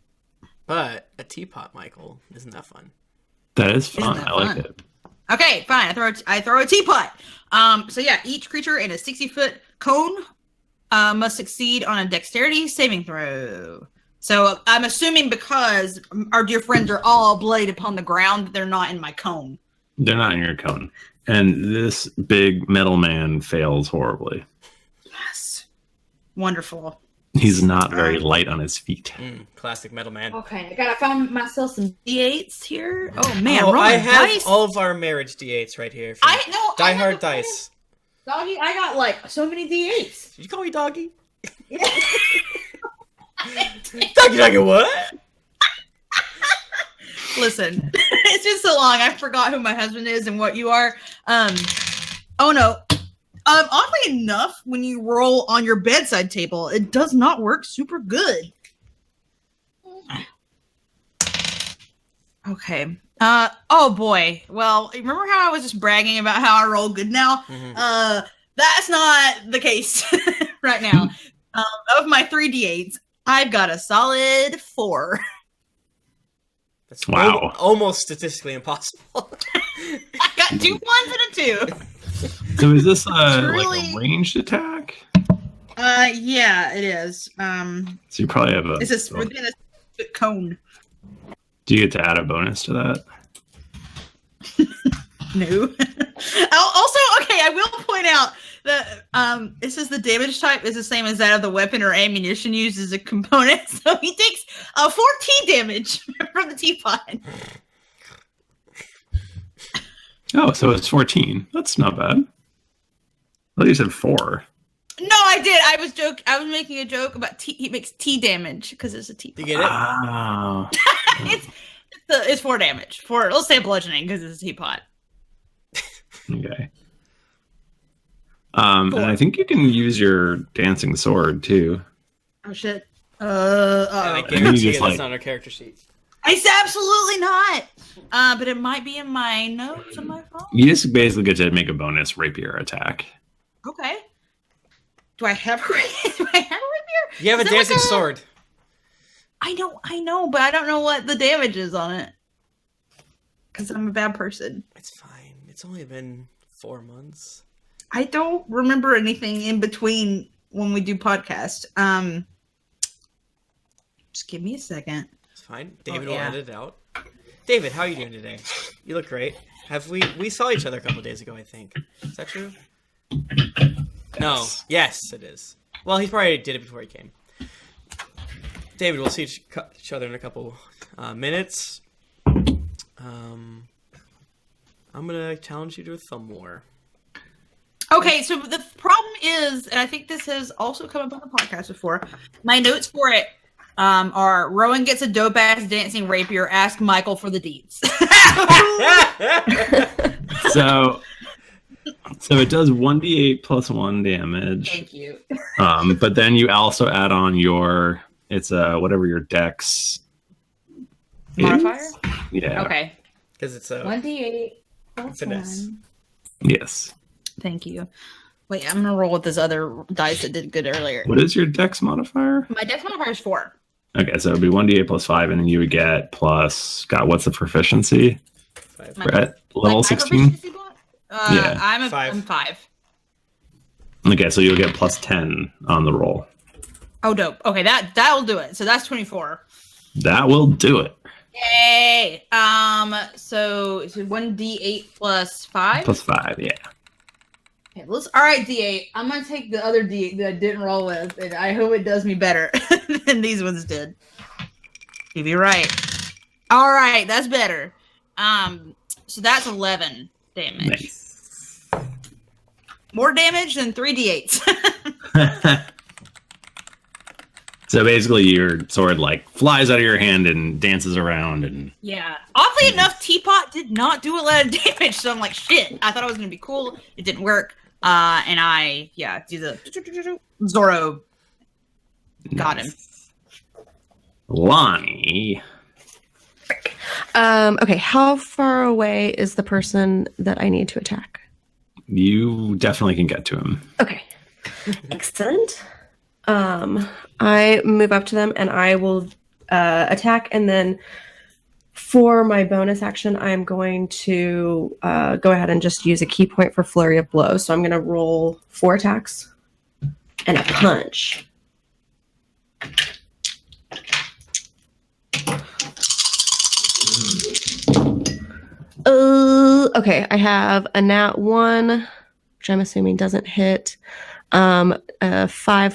But a teapot, Michael, isn't that fun? That is fun. I like it. Okay, fine. I throw a teapot. Each creature in a 60-foot cone must succeed on a dexterity saving throw. So I'm assuming because our dear friends are all bloodied upon the ground, they're not in my cone. They're not in your cone. And this big metal man fails horribly. Yes. Wonderful. He's not very light on his feet. Classic metal man. Okay, I gotta find myself some D8s here. Oh man, I have dice. all of our marriage D8s right here. Die Hard Dice. Doggy, I got like so many D8s. Did you call me doggy? Doggy, what? Listen, it's been so long. I forgot who my husband is and what you are. Oh no. Oddly enough, when you roll on your bedside table, it does not work super good. Okay. Oh boy. Well, remember how I was just bragging about how I roll good now? Mm-hmm. That's not the case right now. Of my 3d8s, I've got a solid 4. That's almost statistically impossible. I got 2 1s and a 2. So is this like a ranged attack? Yeah, it is. So you probably have This is within a cone. Do you get to add a bonus to that? No. Also, okay, I will point out that it says the damage type is the same as that of the weapon or ammunition used as a component. So he takes 14 damage from the teapot. Oh, so it's 14. That's not bad. I thought you said 4. No, I did. I was making a joke about he makes tea damage because it's a teapot. You get it? Oh. It's 4 damage. Let's say bludgeoning because it's a teapot. Okay. And I think you can use your dancing sword too. Oh shit. I guarantee that's not on our character sheet. It's absolutely not. But it might be in my notes on my phone. You just basically get to make a bonus rapier attack. Okay. Do I have a rapier? You have a dancing sword. I know, but I don't know what the damage is on it. Because I'm a bad person. It's fine. It's only been 4 months. I don't remember anything in between when we do podcast. Just give me a second. It's fine. David will edit it out. David, how are you doing today? You look great. We saw each other a couple of days ago, I think. Is that true? Yes. No. Yes, it is. Well, he probably did it before he came. David, we'll see each other in a couple minutes. I'm going to challenge you to a thumb war. Okay, so the problem is, and I think this has also come up on the podcast before, my notes for it are Rowan gets a dope-ass dancing rapier, ask Michael for the deeds. So it does 1d8 plus 1 damage. Thank you. But then you also add on it's whatever your dex modifier? is. Yeah. Okay. Because it's a 1d8 plus finesse. 1. Yes. Thank you. Wait, I'm gonna roll with this other dice that did good earlier. What is your dex modifier? My dex modifier is 4. Okay, so it'd be 1d8 plus 5, and then you would get plus. God, what's the proficiency? 5. We're at level 16. Yeah, I'm 5. I'm 5. Okay, so you'll get plus 10 on the roll. Oh, dope. Okay, that'll do it. So that's 24. That will do it. Yay! So it's 1d8 plus 5. Plus 5, yeah. Okay, all right, D8. I'm gonna take the other D8 that I didn't roll with, and I hope it does me better than these ones did. You'd be right. All right, that's better. So that's 11 damage. Nice. More damage than 3d8s. So basically, your sword like flies out of your hand and dances around, and Yeah. Oddly enough, Teapot did not do a lot of damage, so I'm like, shit. I thought it was gonna be cool. It didn't work. And I do the Zorro. Got him. Lonnie. Okay, how far away is the person that I need to attack? You definitely can get to him. Okay. Excellent. I move up to them and I will attack, and then for my bonus action, I'm going to go ahead and just use a key point for flurry of blows. So I'm going to roll 4 attacks and a punch. Okay, I have a nat 1, which I'm assuming doesn't hit. 5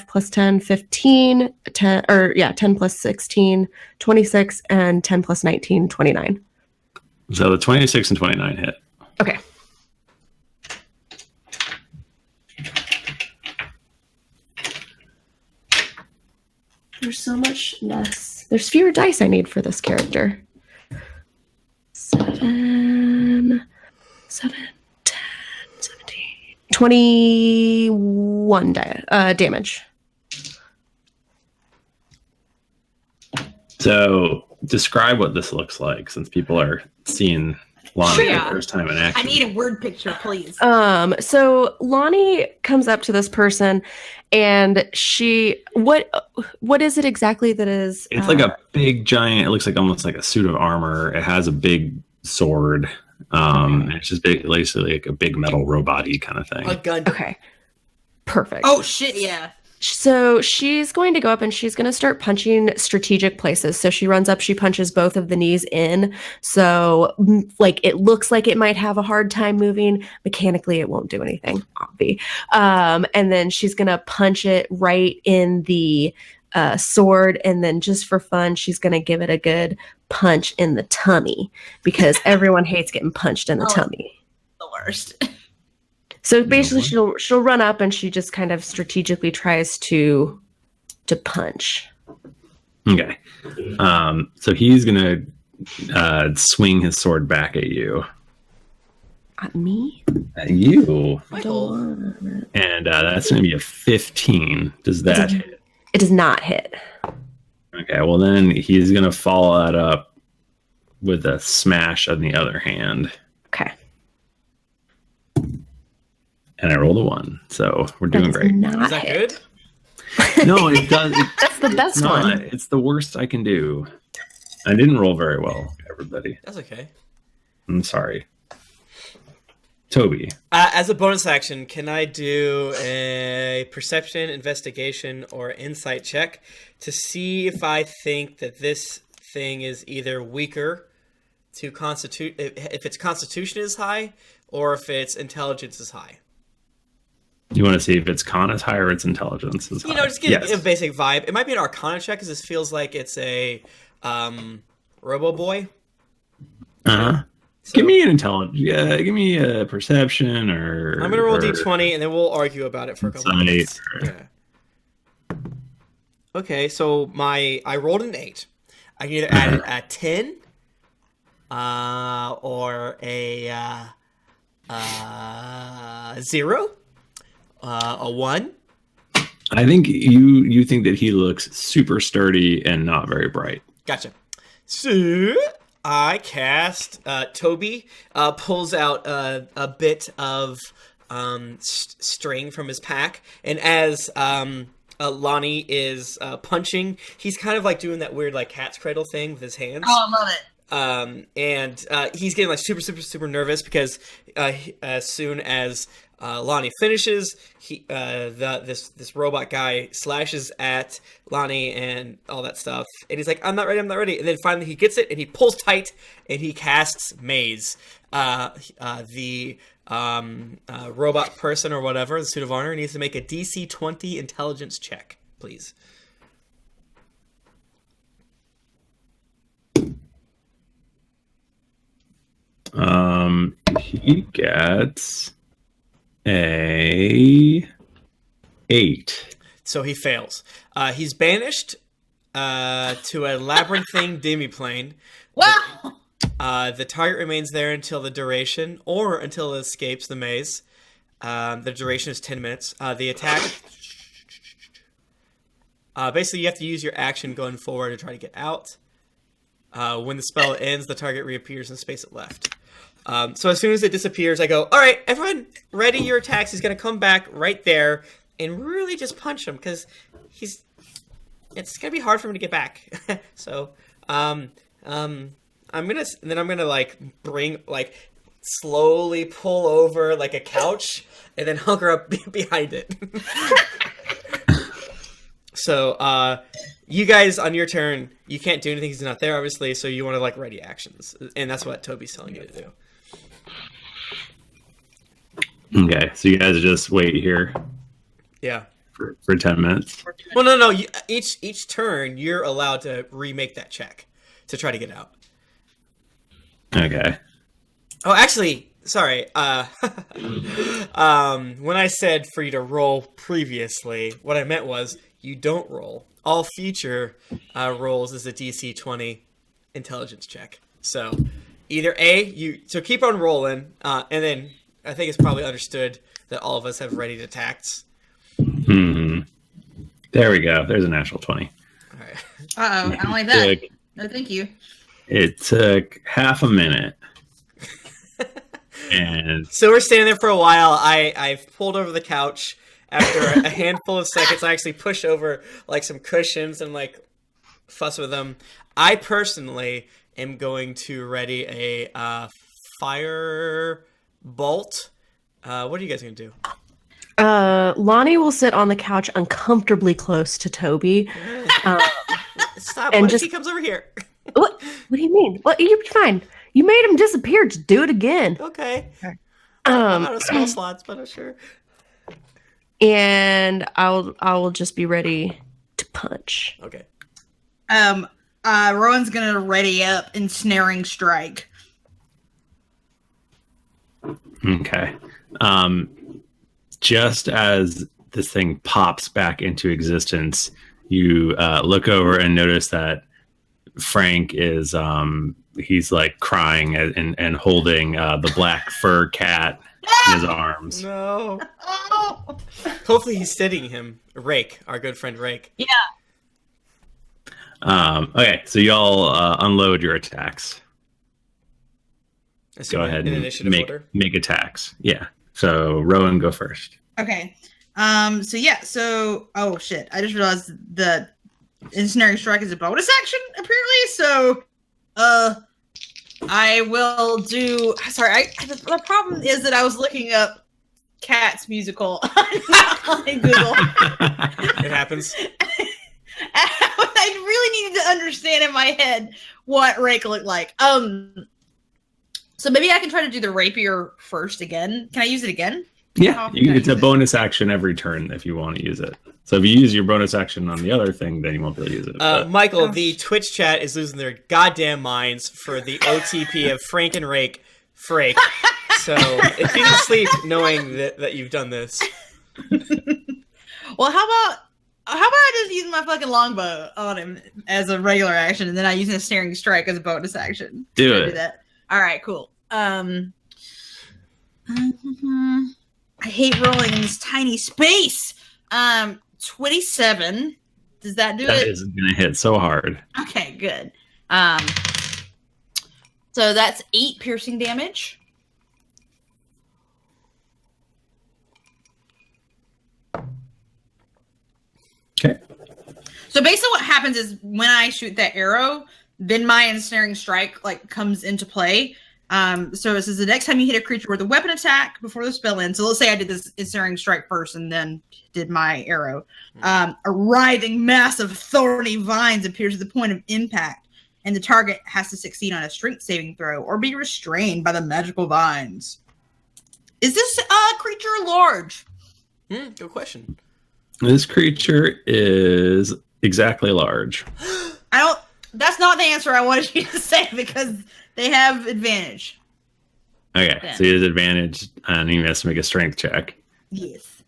plus 10, 15, 10 plus 16, 26, and 10 plus 19, 29. So the 26 and 29 hit. Okay. There's so much less. There's fewer dice I need for this character. 7, 10, 17, 21 damage. So describe what this looks like, since people are seeing Lonnie for the first time in action. I need a word picture, please. So Lonnie comes up to this person, and what is it exactly that is? It's like a big giant. It looks like almost like a suit of armor. It has a big sword. It's just basically like a big metal robot-y kind of thing. A gun. Okay. Perfect. Oh shit! Yeah. So she's going to go up and she's going to start punching strategic places. So she runs up, she punches both of the knees in. So like it looks like it might have a hard time moving. Mechanically, it won't do anything, obvi. And then she's going to punch it right in the sword. And then just for fun, she's going to give it a good punch in the tummy, because everyone hates getting punched in the tummy. The worst. So basically, she'll run up and she just kind of strategically tries to punch. Okay. So he's gonna swing his sword back at you. At me? At you. Michael. And that's gonna be a 15. Does that hit? It does not hit. Okay. Well, then he's gonna follow that up with a smash on the other hand. Okay. And I rolled a 1, so we're doing great. Is that good? No, it does. That's the best one. It's the worst I can do. I didn't roll very well, everybody. That's okay. I'm sorry. Toby. As a bonus action, can I do a perception, investigation, or insight check to see if I think that this thing is either weaker to if its constitution is high, or if its intelligence is high? You want to see if its con is high or its intelligence is high? Just get a basic vibe. It might be an Arcana check, because this feels like it's a Robo Boy. Uh-huh. So, give me an intelligence. Yeah, give me a perception or... I'm going to roll a d20, and then we'll argue about it for a couple minutes. Yeah. Okay, so I rolled an 8. I can either add a 10 or a 0. A 1. I think you think that he looks super sturdy and not very bright. Gotcha. So I cast Toby pulls out a bit of string from his pack, and as Lonnie is punching, he's kind of like doing that weird like cat's cradle thing with his hands. Oh, I love it. And he's getting like super nervous, because as soon as Lonnie finishes, this robot guy slashes at Lonnie and all that stuff, and he's like, I'm not ready. And then finally he gets it, and he pulls tight, and he casts Maze. The robot person or whatever, the suit of armor, needs to make a DC 20 intelligence check, please. He gets a 8. So he fails. He's banished to a labyrinthine demiplane. Wow. The target remains there until the duration, or until it escapes the maze. The duration is 10 minutes. The attack... basically, you have to use your action going forward to try to get out. When the spell ends, the target reappears in the space it left. So as soon as it disappears, I go, all right, everyone, ready your attacks. He's going to come back right there and really just punch him, because it's going to be hard for him to get back. So, I'm gonna like bring, like, slowly pull over like a couch and then hunker up behind it. So, you guys, on your turn, you can't do anything. He's not there, obviously, so you want to, like, ready actions. And that's what Toby's telling you to do. Okay, so you guys just wait here Yeah. for 10 minutes. Well, no. Each turn, you're allowed to remake that check to try to get out. Okay. Oh, actually, sorry. When I said for you to roll previously, what I meant was you don't roll. All future rolls is a DC 20 intelligence check. So either so keep on rolling, and then I think it's probably understood that all of us have ready attacks. Mm-hmm. There we go. There's a natural 20. All right. Uh-oh, I don't like that. No, thank you. It took half a minute. And So we're standing there for a while. I've pulled over the couch. After a handful of seconds, I actually push over like some cushions and like fuss with them. I personally am going to ready a fire bolt. What are you guys going to do? Lonnie will sit on the couch uncomfortably close to Toby. Stop! and What if just- he comes over here? What do you mean? What? You're fine. You made him disappear. Just do it again. Okay. I'm out of spell Um, slots, but I'm sure. and I will just be ready to punch. Okay. Rowan's gonna ready up ensnaring strike. okay. Just as this thing pops back into existence, you look over and notice that Frank is he's like crying and holding the black fur cat in his arms. No. Oh. Hopefully he's steadying him. Rake, our good friend Rake. Yeah. Okay, so y'all unload your attacks. Go ahead in and initiative order. make attacks. Yeah. So Rowan, go first. Okay. So oh shit! I just realized the ensnaring strike is a bonus action apparently. So, I will do. Sorry, the problem is that I was looking up Cats musical on Google. It happens. I really needed to understand in my head what Rake looked like. So maybe I can try to do the rapier first again. Can I use it again? Yeah, it's a bonus action every turn if you want to use it. So if you use your bonus action on the other thing, then you won't be able to use it. Michael, the Twitch chat is losing their goddamn minds for the OTP of Frank and Rake. Frake. So if you can sleep knowing that you've done this. Well, how about I just use my fucking longbow on him as a regular action, and then I use a snaring strike as a bonus action. Do Can I it. do that? All right, cool. I hate rolling in this tiny space. 27. Does that do That it? is going to hit so hard. Okay, good. So that's 8 piercing damage. Okay. So basically what happens is when I shoot that arrow, then my ensnaring strike like comes into play. So it says the next time you hit a creature with a weapon attack before the spell ends. So let's say I did this ensnaring strike first and then did my arrow. A writhing mass of thorny vines appears at the point of impact, and the target has to succeed on a strength saving throw or be restrained by the magical vines. Is this creature large? Good question. This creature is exactly large. That's not the answer I wanted you to say because they have advantage. Okay, Yeah. so he has advantage, and he has to make a strength check. Yes.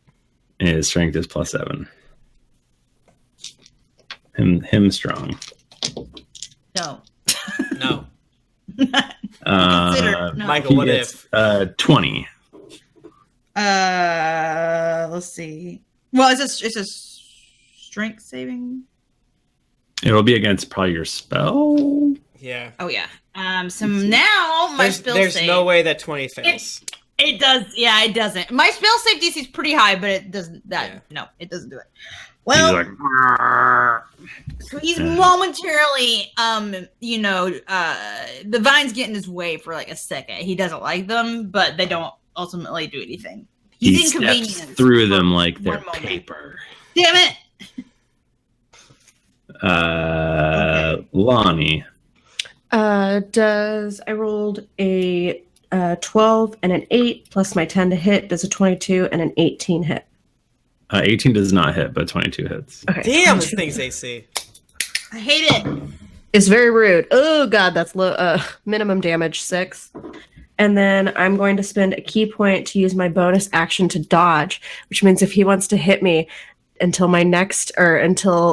And his strength is +7. Him strong. No. No. Consider. No. Michael, He what gets, if? 20. Let's see. Well, it's a strength saving. It'll be against probably your spell. Yeah. Oh yeah. So now my spell There's save. no way that 20 fails. It does. Yeah, it doesn't. My spell save DC is pretty high, but it doesn't. No, it doesn't do it. Well, He's like, so he's momentarily, the vines get in his way for like a second. He doesn't like them, but they don't ultimately do anything. he He's steps inconvenienced through for them like they're one moment. paper. Damn it! Lonnie. I rolled a 12 and an 8 plus my 10 to hit. Does a 22 and an 18 hit? 18 does not hit, but 22 hits. Okay. Damn, this thing's AC. I hate it. It's very rude. Oh god, that's low. Minimum damage 6. And then I'm going to spend a key point to use my bonus action to dodge, which means if he wants to hit me until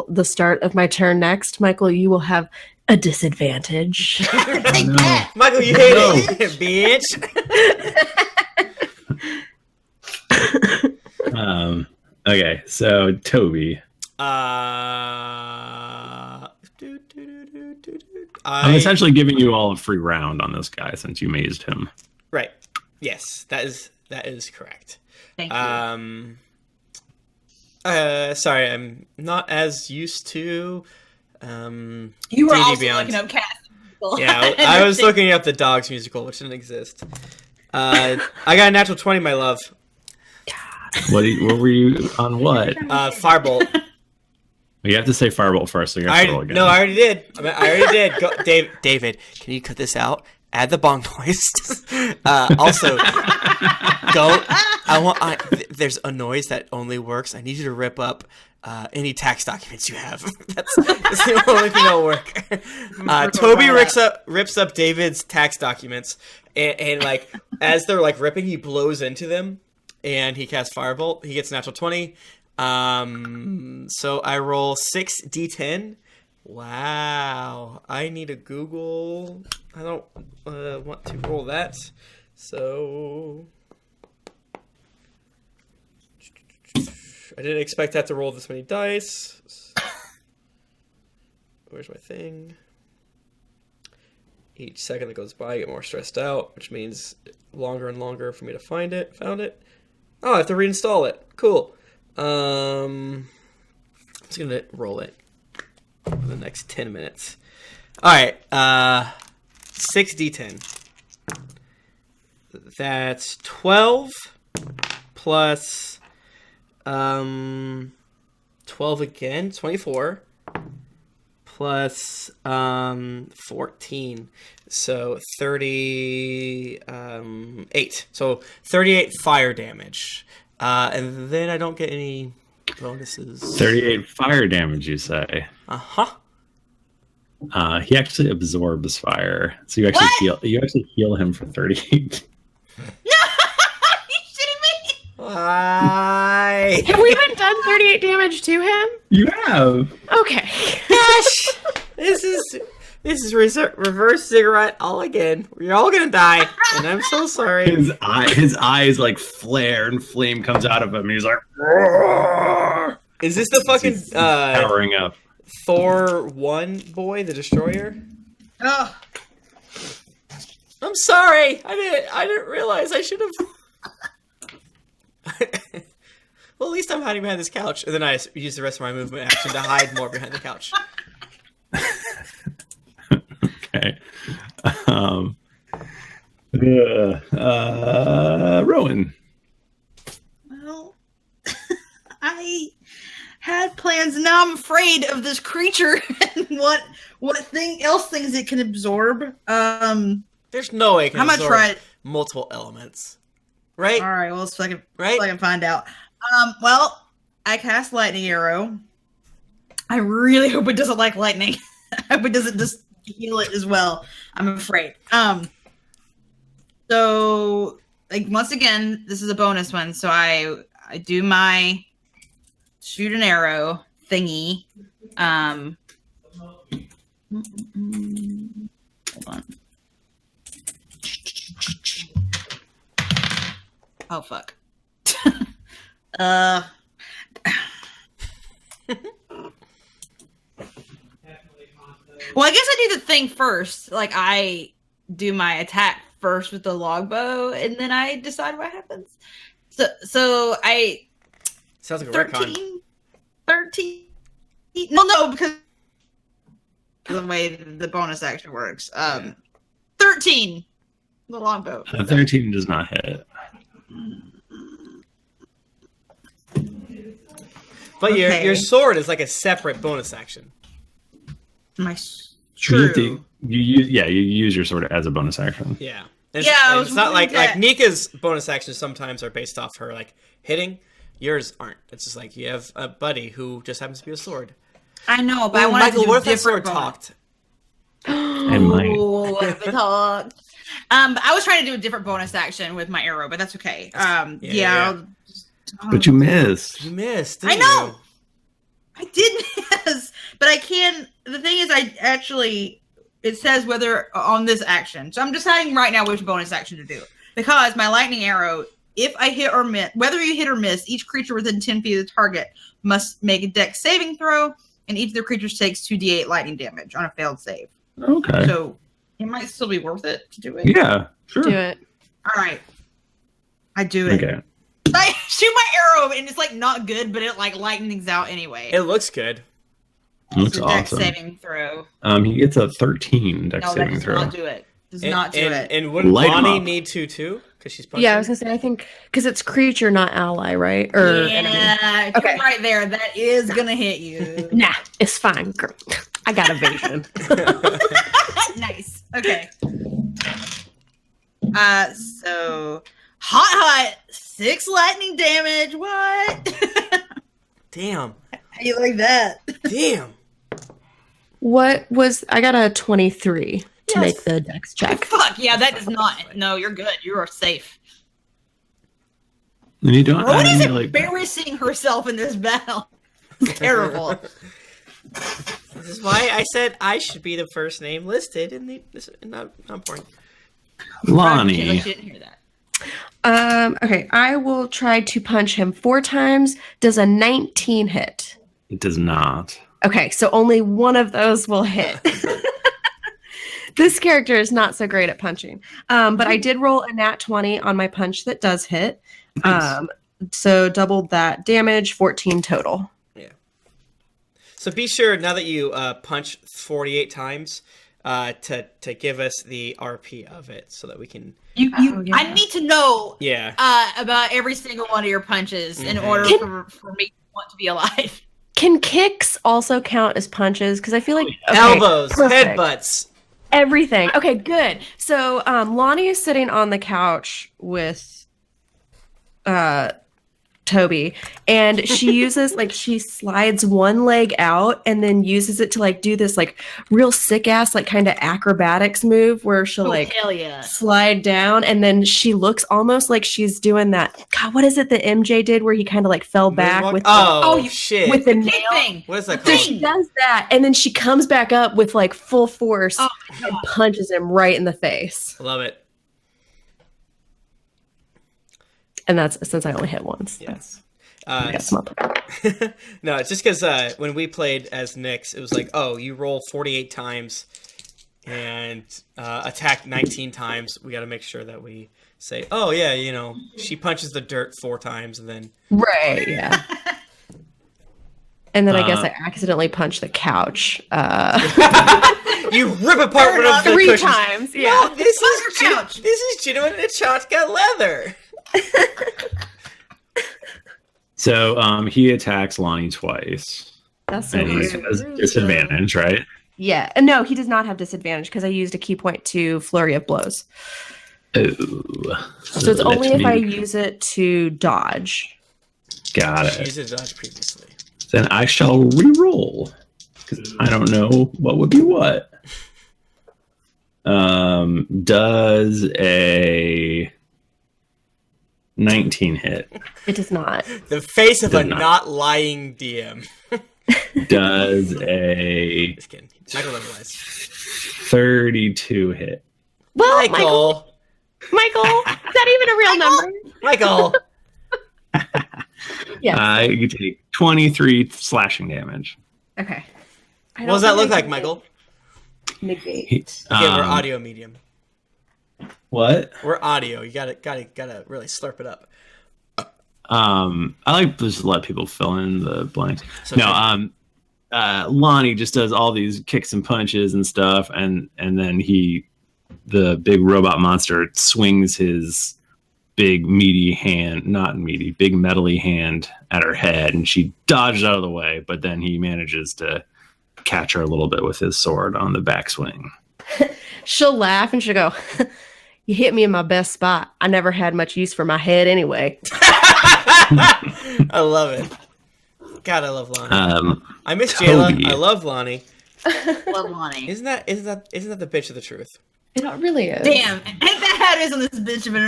the start of my turn next, Michael, you will have a disadvantage. Take that. Michael, you hate it, bitch. Okay, so Toby. I'm essentially giving you all a free round on this guy since you mazed him. Right. Yes, that is correct. Thank you. Sorry, I'm not as used to You were D&D also Beyond. looking up cast. Yeah, I was looking up the Dogs musical, which didn't exist. I got a natural 20, my love. What were you on? What? Firebolt. You have to say firebolt first, so you have to roll again. No, I already did. I already did. Go, David, can you cut this out? Add the bong noise. Also, there's a noise that only works. I need you to rip up any tax documents you have. That's the only thing that'll work. Toby rips up David's tax documents, and like as they're like ripping, he blows into them, and he casts Firebolt. He gets a natural 20. So I roll 6d10. Wow. I need a Google. I don't want to roll that. So I didn't expect that to roll this many dice. Where's my thing? Each second that goes by, I get more stressed out, which means longer and longer for me to find it. Found it. Oh, I have to reinstall it. Cool. I'm just gonna roll it for the next 10 minutes. All right, 6d10. That's 12 plus 12 again, 24 plus 14, so 38. So 38 fire damage. And then I don't get any bonuses. 38 fire damage, you say? Uh-huh. He actually absorbs fire, so you actually heal him for 38. No, you shitting me? Why? Have we even done 38 damage to him? You have. Okay. Gosh, this is reverse cigarette all again. You're all gonna die, and I'm so sorry. His eyes like flare and flame comes out of him. And he's like, roar! Is this the fucking He's powering up. Thor 1 boy, the destroyer? Oh, I'm sorry. I didn't realize I should have. Well, at least I'm hiding behind this couch, and then I use the rest of my movement action to hide more behind the couch. Okay. Rowan. well, I had plans, and now I'm afraid of this creature and what things it can absorb. There's no way it can I'm gonna absorb try it. multiple elements, right? All right, well, so I can Right? find out. Well, I cast lightning arrow. I really hope it doesn't like lightning. I hope it doesn't just heal it as well. I'm afraid. So, like, once again, this is a bonus one. So I do my shoot an arrow thingy. Hold on. Oh, fuck. Well, I guess I do the thing first. Like, I do my attack first with the longbow, and then I decide what happens. So I... Sounds like a 13? 13? No, because the way the bonus action works. 13! The longbow. 13 does not hit. But Okay. your sword is like a separate bonus action. You use your sword as a bonus action. Yeah. Yeah, It's not like that. Nika's bonus actions sometimes are based off her like hitting. Yours aren't. It's just like you have a buddy who just happens to be a sword. I know, but I want Michael, to do what if that different sword bonus. talked? I might. Oh, if it talked. I was trying to do a different bonus action with my arrow, but that's okay. Yeah. But you missed. You missed. I Didn't know. you? I did miss, but I can. The thing is, it says whether on this action. So I'm deciding right now which bonus action to do because my lightning arrow. If I hit or miss, whether you hit or miss, each creature within 10 feet of the target must make a dex saving throw, and each of the creatures takes 2d8 lightning damage on a failed save. Okay. So it might still be worth it to do it. Yeah, sure. Do it. All right. I do it. Okay. I shoot my arrow, and it's like not good, but it like lightnings out anyway. It looks good. Looks It's a dex awesome. saving throw. He gets a 13 dex No, that saving does throw. not do it. Does not do it. And wouldn't Light 'em Lonnie up. need to too? Because she's punching. Yeah, I was gonna say I think because it's creature, not ally, right? Or enemy. Yeah, Okay. you're right there. That is gonna hit you. Nah, it's fine, girl. I got evasion. Nice. Okay. So hot, 6 lightning damage. What? Damn. How you like that? Damn. What was I got a 23 to Yes. make the dex check. Fuck yeah, that does not. No, you're good. You are safe. And you don't. Rowan I is mean, like, embarrassing herself in this battle. It's terrible. This is why I said I should be the first name listed in the. Not important. Lonnie. I didn't hear that. Okay, I will try to punch him 4 times. Does a 19 hit? It does not. Okay, so only one of those will hit. This character is not so great at punching. But I did roll a nat 20 on my punch that does hit. Nice. So doubled that damage, 14 total. Yeah. So be sure now that you punch 48 times to give us the RP of it so that we can. Oh, yeah. I need to know Yeah. about every single one of your punches in Mhm. order for me to want to be alive. Can kicks also count as punches? Because I feel like okay, Elbows, perfect. headbutts. Everything. Okay, good. So Lonnie is sitting on the couch with Toby, and she uses she slides one leg out and then uses it to do this real sick ass kind of acrobatics move where she'll Hell yeah. slide down, and then she looks almost like she's doing that. God, what is it that MJ did where he kind of fell back Moonwalk? with Shit. with the Kick nail? thing. What is that So called? she does that, and then she comes back up with full force Oh, and punches him right in the face. Love it. And that's since I only hit once. Yes. I got some up. No, it's just because when we played as Nyx, it was you roll 48 times and attack 19 times. We got to make sure that we say, oh, yeah, she punches the dirt 4 times and then. Right, yeah. And then I guess I accidentally punched the couch. You rip apart one of the 3 cushions. times. Yeah. No, this Fuck your couch. is genuine. It's got leather. So he attacks Lonnie twice. That's so And he rude. has disadvantage, right? Yeah. No, he does not have disadvantage because I used a key point to flurry of blows. Oh. So it's only if I use it to dodge. Got She it. used a dodge previously. Then I shall re-roll. Because I don't know what would be what. Does a 19 hit? It does not. The face of Does a not. not lying DM. Does a Just kidding. Michael never lies. 32 hit? Well, Michael. Michael, is that even a real number? Michael. Yeah. You take 23 slashing damage. Okay. What does that look like, Michael? Negate. Yeah, we're audio medium. What? We're audio. You gotta really slurp it up. I like to just let people fill in the blanks. So No, Lonnie just does all these kicks and punches and stuff, and then the big robot monster swings his big meaty hand, not meaty, big metally hand at her head, and she dodges out of the way, but then he manages to catch her a little bit with his sword on the backswing. She'll laugh and she'll go, "You hit me in my best spot. I never had much use for my head anyway." I love it. God, I love Lonnie. I miss Jayla. Toby. I love Lonnie. Love Lonnie. Isn't that the bitch of the truth? It really is. Damn, ain't that how it is on this bitch of an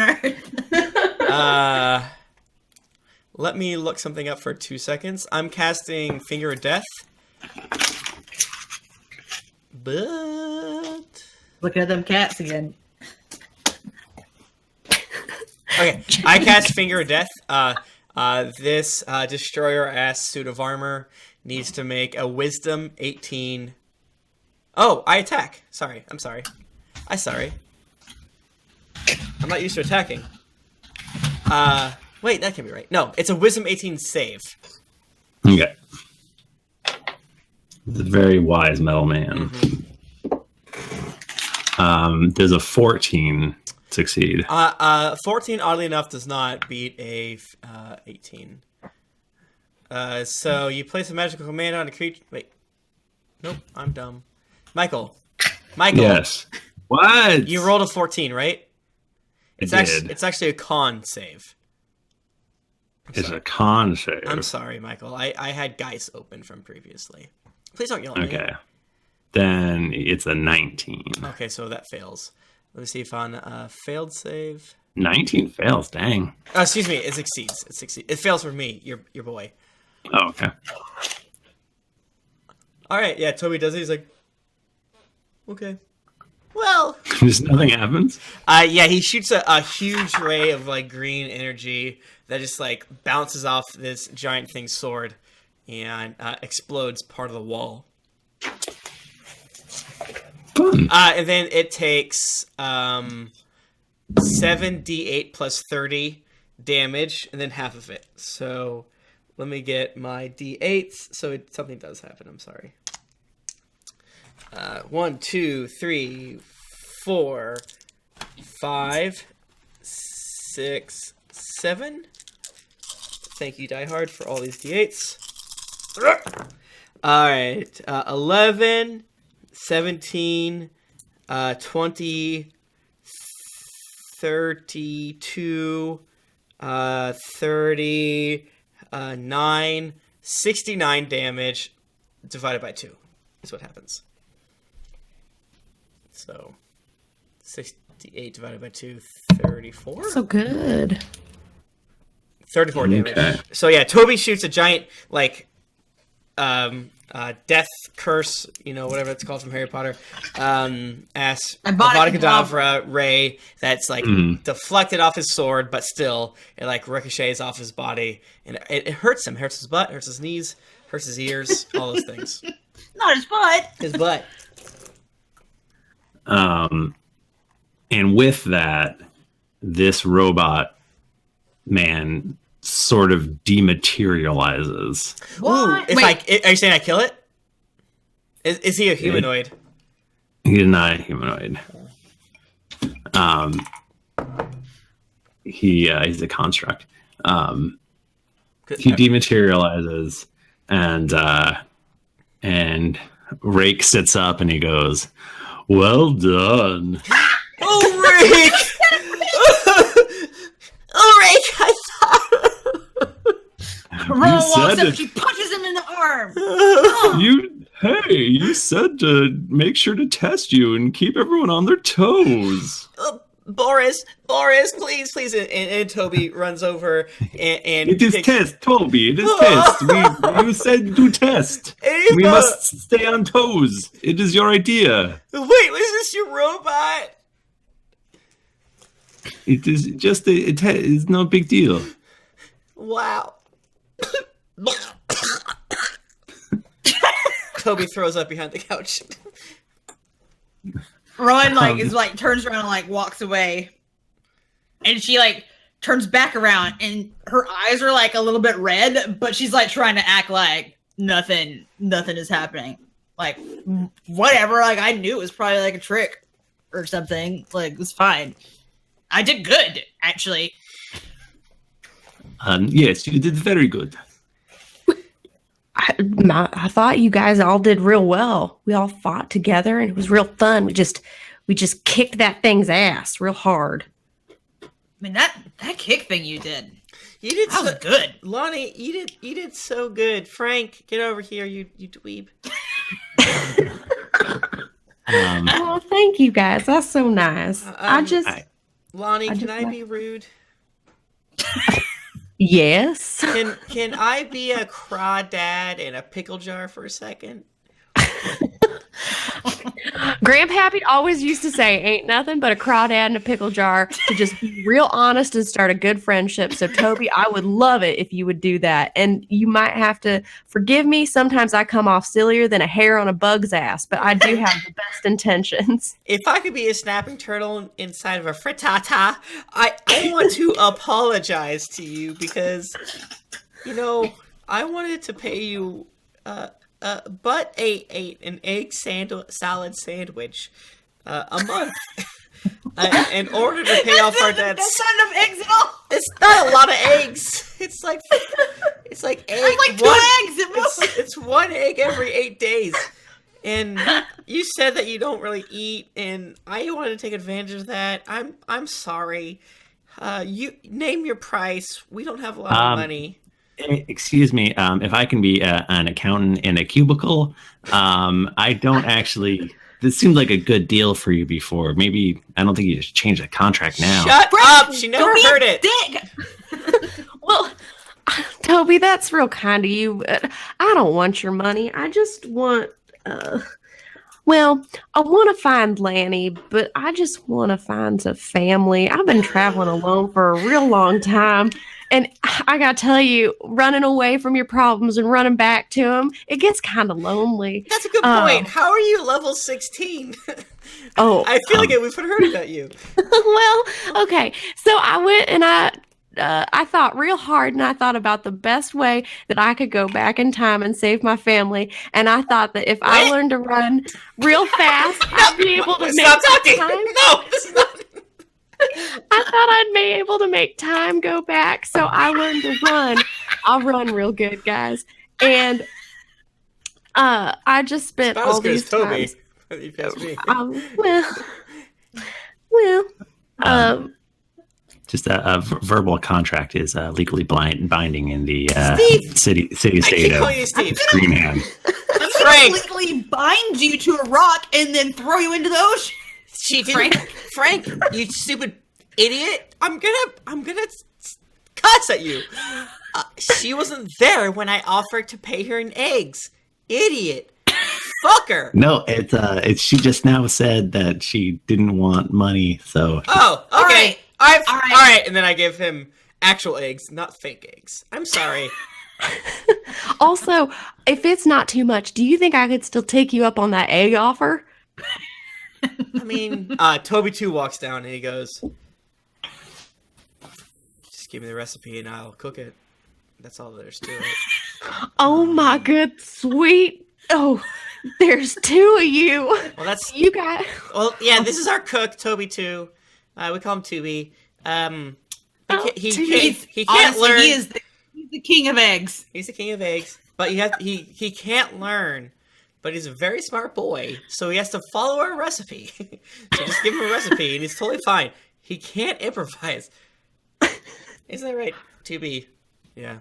earth? Let me look something up for 2 seconds. I'm casting Finger of Death. But Looking at them cats again. okay, I cast Finger of Death. This destroyer-ass suit of armor needs to make a Wisdom 18. Oh, I attack. Sorry, I'm sorry. I'm not used to attacking. Wait, that can't be right. No, it's a Wisdom 18 save. Okay. He's a very wise metal man. Does a 14 succeed? 14, oddly enough, does not beat a 18. So you place a magical command on a creature. Wait. Nope, I'm dumb. Michael. Yes. What? You rolled a 14, right? It's I actually did. it's actually a con save. It's a con save. I'm sorry, Michael. I had Geist open from previously. Please don't yell at me. Okay. Then it's a 19. Okay, so that fails. Let me see if on failed save. 19 fails, dang. Oh, excuse me, it succeeds. It succeeds. It fails for me, your boy. Oh, okay. Alright, yeah, Toby does it. He's like, okay. Well, Just nothing happens? yeah, he shoots a huge ray of like green energy that just like bounces off this giant thing's sword and explodes part of the wall. Fun. And then it takes 7d8 plus 30 damage, and then half of it. So let me get my d8s. So something does happen. I'm sorry. 1, 2, 3, 4, 5, 6, 7. Thank you, Die Hard, for all these d8s. All right, 11, 17, 20, 32, 39, 69 damage divided by 2 is what happens. So 68 divided by 2, 34? So good. 34 damage. Okay. So yeah, Toby shoots a giant, like, death curse, whatever it's called from Harry Potter, as Avada Kedavra ray that's like deflected off his sword, but still it like ricochets off his body, and it hurts him, hurts his butt, hurts his knees, hurts his ears, all those things. Not his butt. His butt. And with that, this robot man sort of dematerializes. What? Ooh, Wait. are you saying I kill it? Is he a humanoid? He's not a humanoid. He's a construct. He dematerializes, and Rake sits up and he goes, "Well done." Oh, Rick! Oh, Rick! I thought. Rowan walks said up, it. she punches him in the arm. You Hey, you said to make sure to test you and keep everyone on their toes. Boris, please. And Toby runs over and it is test, Toby. It is test. You said to test. Ava! We must stay on toes. It is your idea. Wait, is this your robot? It is just it is no big deal. Wow. Toby throws up behind the couch. Rowan turns around and walks away, and she turns back around, and her eyes are a little bit red, but she's trying to act like nothing is happening. Whatever. I knew it was probably a trick or something. It was fine. I did good, actually. Yes, you did very good. I thought you guys all did real well. We all fought together, and it was real fun. We just kicked that thing's ass real hard. I mean, that kick thing you did. You did that was good. Lonnie, you did so good. Frank, get over here, you dweeb. Oh, thank you guys. That's so nice. Lonnie, can I be rude? Yes. Can I be a crawdad in a pickle jar for a second? Grandpappy always used to say, ain't nothing but a crawdad in a pickle jar, to just be real honest and start a good friendship. So, Toby, I would love it if you would do that. And you might have to forgive me. Sometimes I come off sillier than a hair on a bug's ass, but I do have the best intentions. If I could be a snapping turtle inside of a frittata, I want to apologize to you because, I wanted to pay you but an egg salad sandwich a month in order to pay off our debts. That's not enough eggs at all. It's not a lot of eggs. It's like egg. It's like 2 eggs at most. It's 1 egg every 8 days. And you said that you don't really eat, and I wanted to take advantage of that. I'm sorry. You name your price. We don't have a lot of money. Excuse me, if I can be an accountant in a cubicle, I don't actually. This seemed like a good deal for you before. Maybe I don't think you should change the contract now. Shut up! She never heard it. Dick. Well, Toby, that's real kind of you. I don't want your money. I just want. I want to find Lanny, but I just want to find some family. I've been traveling alone for a real long time. And I got to tell you, running away from your problems and running back to them, it gets kind of lonely. That's a good point. How are you level 16? I feel like we've heard about you. Well, okay. So I went and I thought real hard, and I thought about the best way that I could go back in time and save my family. And I thought that if I learned to run real fast, I'd be able to make time. No, this is not. I thought I'd be able to make time go back, so I learned to run. I'll run real good, guys. And I just spent all these times. Just a verbal contract is legally binding in the city state of Greenhand. I'm going to legally bind you to a rock and then throw you into the ocean. She didn't. Frank, you stupid idiot! I'm gonna cuss at you. She wasn't there when I offered to pay her in eggs. Idiot! Fuck her. No, it's she just now said that she didn't want money. So. Oh, okay. All right. And then I give him actual eggs, not fake eggs. I'm sorry. Also, if it's not too much, do you think I could still take you up on that egg offer? I mean, Toby 2 walks down and he goes, just give me the recipe and I'll cook it. That's all there's to it. Oh my good sweet. Oh, there's 2 of you. Well, that's you got. Well, yeah, this is our cook, Toby 2. We call him Toby. He can't learn. He's the king of eggs. He's the king of eggs, but he can't learn. But he's a very smart boy, so he has to follow our recipe. So just give him a recipe, and he's totally fine. He can't improvise. Isn't that right, 2B? Yeah.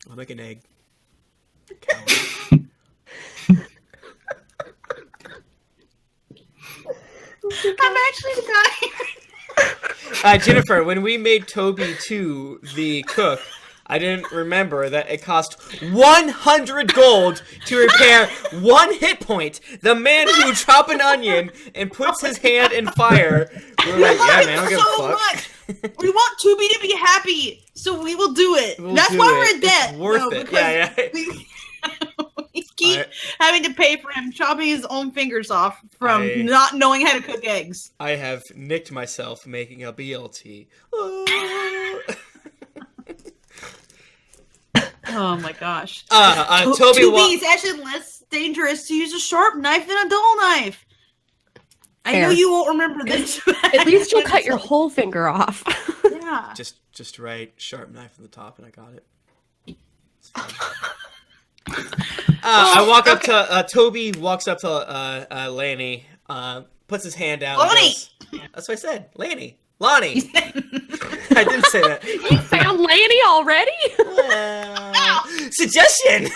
I'll make an egg. I'm actually dying. Jennifer, when we made Toby 2 the cook, I didn't remember that it cost 100 gold to repair 1 hit point. The man who chops an onion and puts his hand in fire. We're like, yeah, man, I don't give a fuck. We want Toby to be happy, so we will do it. That's why we're in debt. It's worth it. Yeah. We keep having to pay for him chopping his own fingers off from not knowing how to cook eggs. I have nicked myself making a BLT. Oh my gosh. Toby it's actually less dangerous to use a sharp knife than a dull knife. I know you won't remember this. At least you'll cut your whole finger off. Yeah. Just right, sharp knife on the top, and I got it. I walk up to Toby. Walks up to Lanny. Puts his hand out. Lonnie. That's what I said. Lonnie. I didn't say that. You found Lanny already? Suggestion.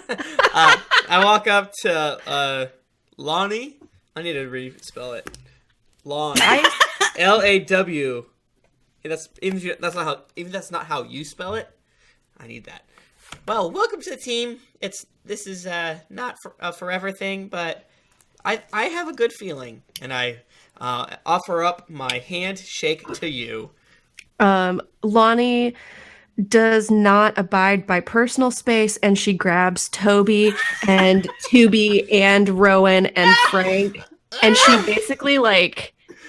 I walk up to Lonnie. I need to re-spell it. Lawn. Law. That's not how you spell it. I need that. Well, welcome to the team. This is not a forever thing, but I have a good feeling, and I offer up my handshake to you. Lonnie does not abide by personal space, and she grabs Toby and Tubi and Rowan and Frank, and she basically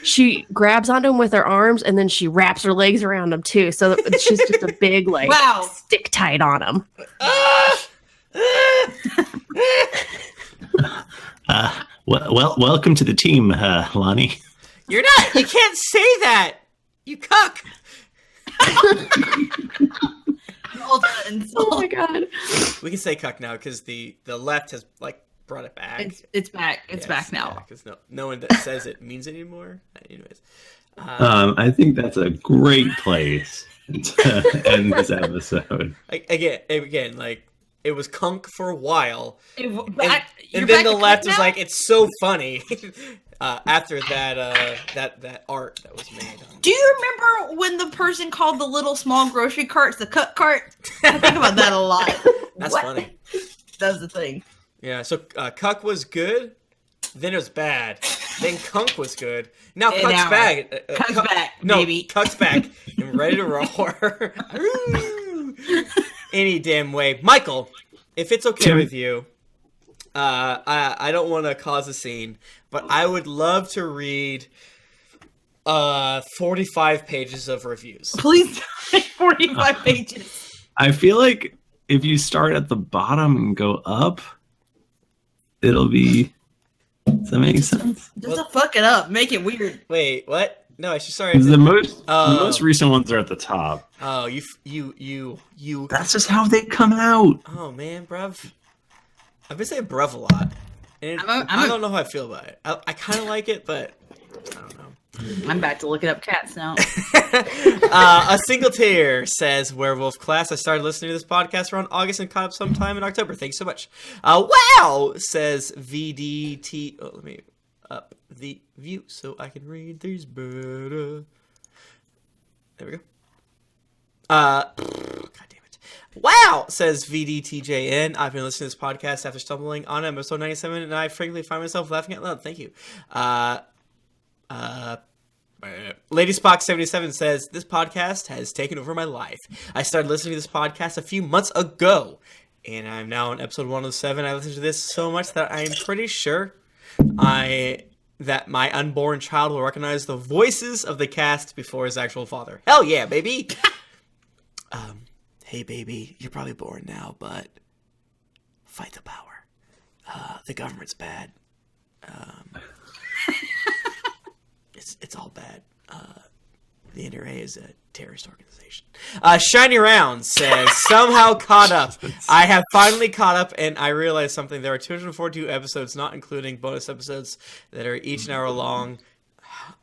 she grabs onto him with her arms, and then she wraps her legs around him too. So she's just a big stick tight on him. Welcome to the team, Lonnie. You can't say that. You cuck. Oh my god. We can say cuck now because the left has brought it back. It's back. It's back now. Because no one that says it means it anymore. Anyways. I think that's a great place to end this episode. Again, it was kunk for a while. And then the left was like, it's so funny. After that art that was made. Do you remember when the person called the little small grocery carts the cut cart? I think about that a lot. That's funny. That's the thing. Yeah, so cuck was good, then it was bad, then kunk was good. Now cuck's back. Cuck's back, no, baby. Cuck's back and ready to roar. Any damn way. Michael, if it's okay with you, I don't want to cause a scene, but I would love to read 45 pages of reviews. Please, 45 pages. I feel like if you start at the bottom and go up, it'll be... Does that make sense? Just fuck it up. Make it weird. Wait, what? No, I should start. The most recent ones are at the top. Oh, you. That's just how they come out. Oh, man, bruv. I've been saying bruv a lot. And I don't know how I feel about it. I kind of like it, but I don't know. I'm back to looking up cats now. A single tier says, Werewolf Class. I started listening to this podcast around August and caught up sometime in October. Thanks so much. Wow, says VDT. Oh, let me up the view so I can read these better. There we go. God damn it. Wow, says VDTJN. I've been listening to this podcast after stumbling on episode 97, and I frankly find myself laughing out loud. Thank you. Lady Spock 77 says, this podcast has taken over my life. I started listening to this podcast a few months ago, and I'm now on episode 107. I listened to this so much that I'm pretty sure that my unborn child will recognize the voices of the cast before his actual father. Hell yeah, baby! Hey, baby, you're probably born now, but fight the power. The government's bad. It's all bad. The NRA is a terrorist organization. Shiny Round says, somehow caught up. I have finally caught up, and I realized something. There are 242 episodes, not including bonus episodes, that are each an hour long.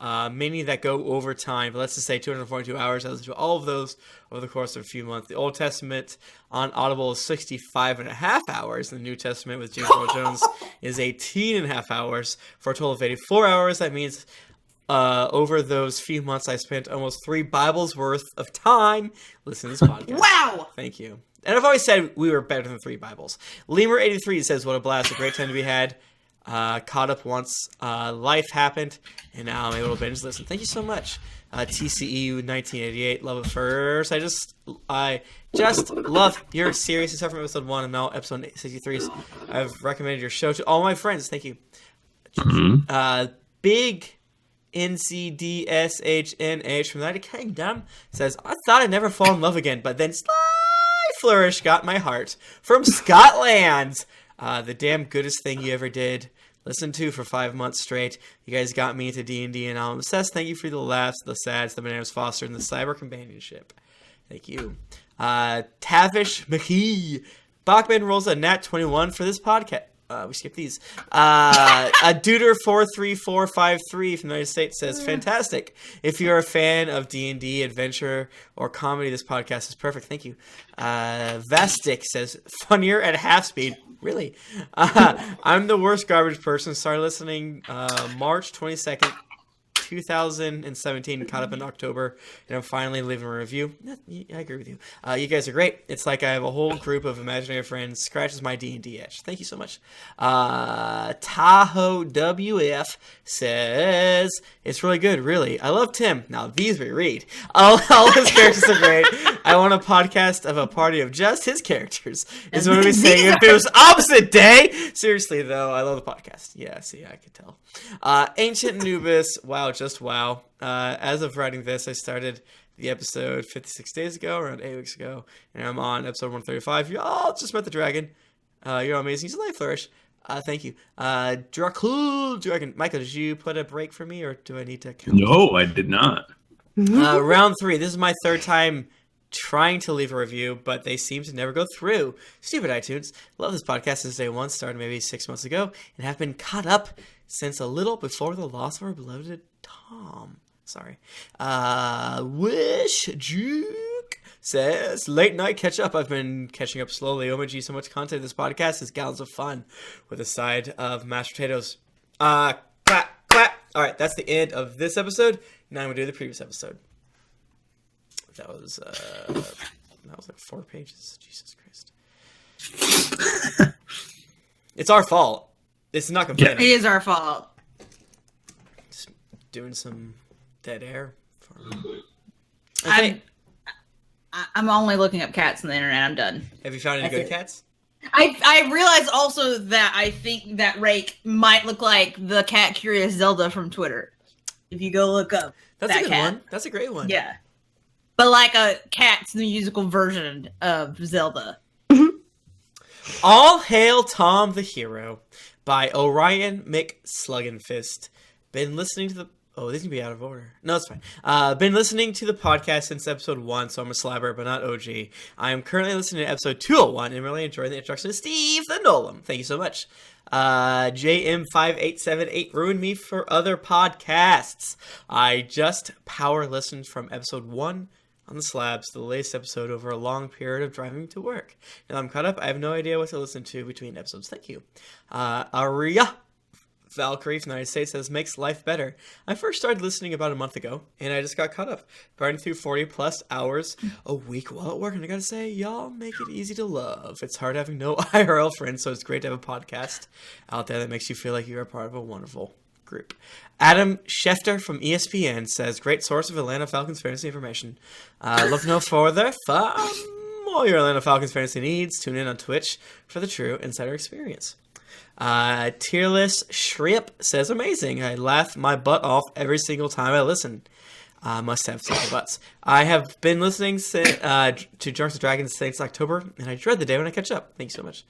many that go over time, but let's just say 242 hours. I listened to all of those over the course of a few months. The Old Testament on Audible is 65 and a half hours. The New Testament with James Earl Jones is 18 and a half hours for a total of 84 hours. That means over those few months, I spent almost 3 Bibles worth of time listening to this podcast. Wow! Thank you. And I've always said we were better than 3 Bibles. Lemur83 says, what a blast, a great time to be had. Caught up once life happened, and now I'm able to binge listen. Thank you so much. TCEU 1988, love it first. I just love your series. Except from episode 1 and now episode 63. I've recommended your show to all my friends. Thank you. Big NCDSHNH from the United Kingdom says, I thought I'd never fall in love again, but then Sly Flourish got my heart. From Scotland. The damn goodest thing you ever did. Listened to for 5 months straight. You guys got me into D&D, and I'm obsessed. Thank you for the laughs, the sads, the bananas foster, and the cyber companionship. Thank you. Tavish McKee. Bachmann rolls a nat 21 for this podcast. We skipped these. A Duder43453 from the United States says, fantastic. If you're a fan of D&D, adventure, or comedy, this podcast is perfect. Thank you. Vastic says, funnier at half speed. Really? I'm the worst garbage person. Started listening March 22nd, 2017, caught up in October, and I'm finally leaving a review. I agree with you. You guys are great. It's like I have a whole group of imaginary friends. Scratches my D&D itch. Thank you so much. Tahoe WF says, it's really good, really. I love Tim. Now, these we read. All his characters are great. I want a podcast of a party of just his characters. Is what we saying if it was opposite day. Seriously, though, I love the podcast. Yeah, see, I could tell. Ancient Anubis, wow, just wow. As of writing this, I started the episode 56 days ago, around 8 weeks ago, and I'm on episode 135. Y'all just met the dragon. You're amazing. He's a life flourish. Thank you. Dracul Dragon. Michael, did you put a break for me, or do I need to count? No, I did not. Round 3. This is my 3rd time trying to leave a review, but they seem to never go through. Stupid iTunes. Love this podcast since day 1, started maybe 6 months ago, and have been caught up since a little before the loss of our beloved Tom. Sorry. Wish Juke says, late night catch up. I've been catching up slowly. OMG, so much content. This podcast is gallons of fun with a side of mashed potatoes. Clap, clap. All right, that's the end of this episode. Now I'm going to do the previous episode. That was like 4 pages. Jesus Christ. It's our fault. It's not complaining. It is our fault. Just doing some dead air. I'm only looking up cats on the internet. I'm done. Have you found any good cats? I realized also that I think that Rake might look like the cat Curious Zelda from Twitter. If you go look up That's a good one. That's a great one. Yeah. But like a cat's musical version of Zelda. All Hail Tom the Hero by Orion McSlugginfist. Been listening to the... Oh, these can be out of order. No, it's fine. Been listening to the podcast since episode 1, so I'm a slabber, but not OG. I am currently listening to episode 201 and really enjoying the introduction to Steve the Nolan. Thank you so much. JM5878 ruined me for other podcasts. I just power listened from episode 1 on the slabs, the latest episode, over a long period of driving to work. Now I'm caught up. I have no idea what to listen to between episodes. Thank you. Aria Valkyrie from the United States says, makes life better. I first started listening about a month ago, and I just got caught up. Burning through 40 plus hours a week while at work, and I gotta say, y'all make it easy to love. It's hard having no IRL friends, so it's great to have a podcast out there that makes you feel like you're a part of a wonderful group. Adam Schefter from ESPN says, great source of Atlanta Falcons fantasy information. Look no further for all your Atlanta Falcons fantasy needs. Tune in on Twitch for the true insider experience. Tearless Shrimp says, amazing. I laugh my butt off every single time I listen. Must have several butts. I have been listening to Drunks and Dragons since October, and I dread the day when I catch up. Thank you so much.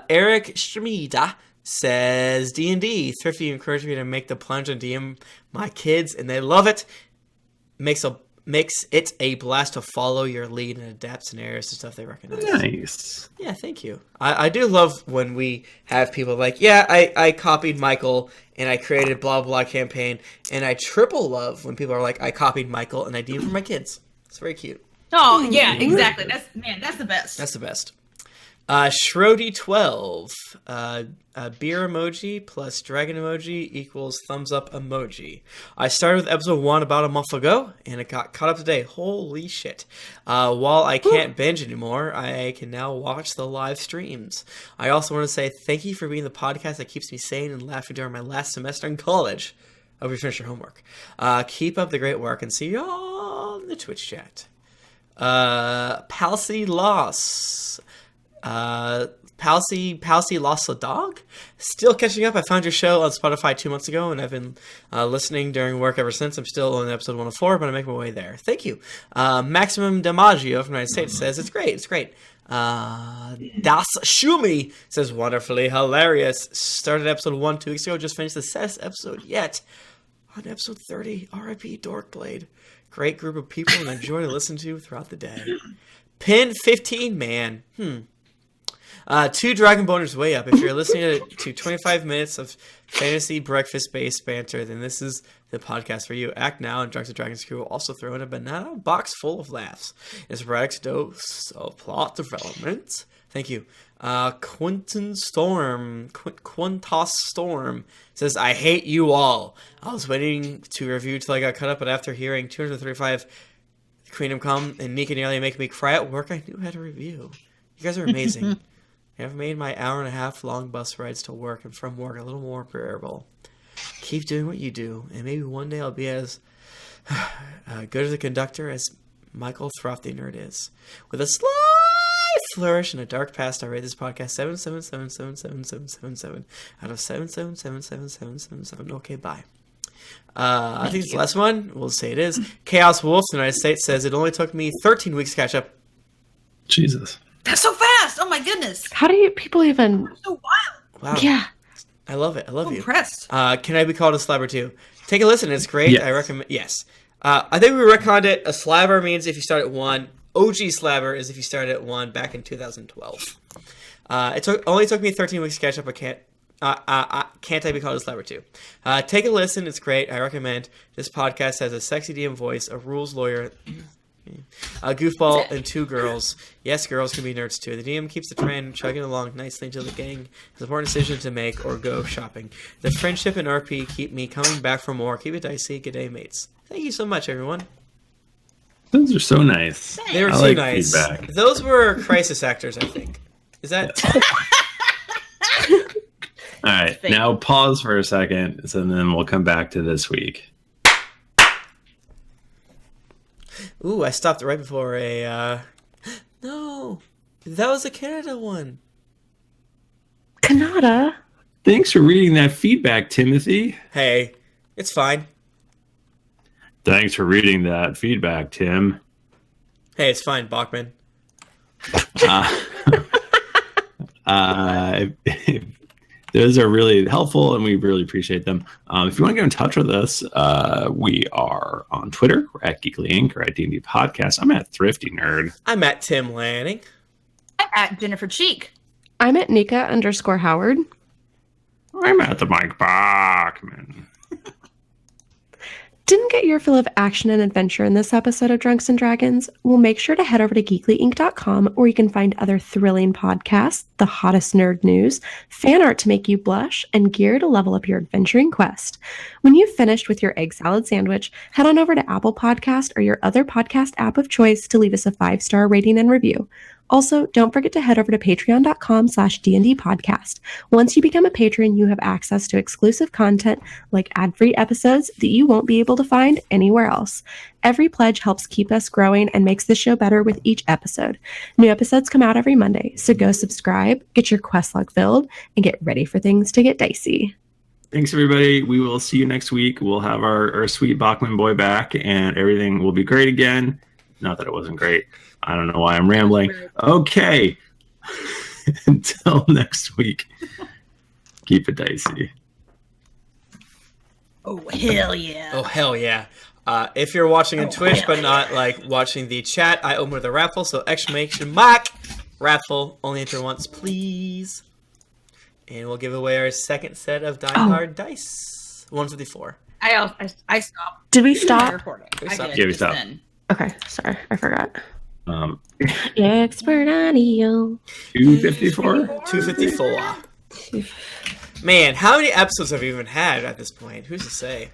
Eric Shmida says, D&D, Thrifty encouraged me to make the plunge and DM my kids, and they love it. Makes a makes it a blast to follow your lead and adapt scenarios to stuff they recognize. Nice. Yeah, thank you. I do love when we have people like, yeah, I copied Michael and I created blah blah campaign, and I triple love when people are like, I copied Michael and I did it for my kids. It's very cute. Oh yeah, exactly. That's the best. That's the best. Shrody12, beer emoji plus dragon emoji equals thumbs up emoji. I started with episode 1 about a month ago, and it got caught up today. Holy shit. While I can't binge anymore, I can now watch the live streams. I also want to say thank you for being the podcast that keeps me sane and laughing during my last semester in college. I hope you finish your homework. Keep up the great work, and see y'all in the Twitch chat. Palsy Loss. Palsy lost a dog. Still catching up. I found your show on Spotify 2 months ago, and I've been listening during work ever since. I'm still on episode 104, but I make my way there. Thank you. Maximum Damaggio from the United States says it's great. Das Shumi says wonderfully hilarious. Started episode 1 2 weeks ago. Just finished the best episode yet. On episode 30, R.I.P. Dorkblade. Great group of people and enjoy to listen to throughout the day. Pin 15 man. 2 Dragon Boners way up. If you're listening to 25 minutes of fantasy breakfast-based banter, then this is the podcast for you. Act now, and Drunks and Dragons crew will also throw in a banana box full of laughs. It's Radix dose of plot development. Thank you. Quintus Storm says, I hate you all. I was waiting to review till I got caught up, but after hearing 235 Kingdom Come and Nika nearly making me cry at work, I knew I had to review. You guys are amazing. You have made my hour-and-a-half long bus rides to work and from work a little more bearable. Keep doing what you do, and maybe one day I'll be as good as a conductor as Michael Throfty Nerd is. With a slight flourish and a dark past, I rate this podcast 7777777 out of 7777777. Okay, bye. I think it's the last one. We'll say it is. Chaos Wolf, the United States, says it only took me 13 weeks to catch up. Jesus. That's so fast. Oh my goodness. How do you people even? So wild. Wow. Yeah. I love it. I love I'm you. impressed. Can I be called a slabber too? Take a listen. It's great. Yes. I recommend. Yes. I think we recommend it. A slabber means if you start at 1. OG slabber is if you started at 1 back in 2012. Only took me 13 weeks to catch up. Can't I be called a slabber too? Take a listen. It's great. I recommend. This podcast has a sexy DM voice, a rules lawyer, a goofball, and 2 girls. Yes, girls can be nerds too. The DM keeps the train chugging along nicely until the gang has an important decision to make or go shopping. The friendship and RP keep me coming back for more. Keep it dicey. Good day, mates. Thank you so much, everyone. Those are so nice. They were I so like nice. feedback. Those were crisis actors, I think. Is that? All right. Now pause for a second, and then we'll come back to this week. Ooh, I stopped right before a... No, that was a Canada one. Canada? Thanks for reading that feedback, Timothy. Hey, it's fine. Thanks for reading that feedback, Tim. Hey, it's fine, Bachmann. Those are really helpful, and we really appreciate them. If you want to get in touch with us, we are on Twitter. We're at GeeklyInc or at D&D Podcast. I'm at Thrifty Nerd. I'm at Tim Lanning. I'm at Jennifer Cheek. I'm at Nika_Howard. I'm at the Mike Bachmann. Didn't get your fill of action and adventure in this episode of Drunks and Dragons? Well, make sure to head over to GeeklyInc.com, where you can find other thrilling podcasts, the hottest nerd news, fan art to make you blush, and gear to level up your adventuring quest. When you've finished with your egg salad sandwich, head on over to Apple Podcast or your other podcast app of choice to leave us a 5-star rating and review. Also, don't forget to head over to patreon.com/D&D podcast. Once you become a patron, you have access to exclusive content like ad-free episodes that you won't be able to find anywhere else. Every pledge helps keep us growing and makes the show better with each episode. New episodes come out every Monday, so go subscribe, get your quest log filled, and get ready for things to get dicey. Thanks, everybody. We will see you next week. We'll have our sweet Bachmann boy back, and everything will be great again. Not that it wasn't great. I don't know why I'm rambling. Okay. Until next week, keep it dicey. Oh, hell yeah. Oh, hell yeah. If you're watching on Twitch but not like watching the chat, I opened the raffle, so exclamation mark raffle. Only enter once, please. And we'll give away our second set of Die Hard dice. 154. I stopped. Did we stop? recording. We I stopped. did Yeah, we just stopped. then. Okay, sorry, I forgot. Expert audio. 254? 254. Man, how many episodes have we even had at this point? Who's to say?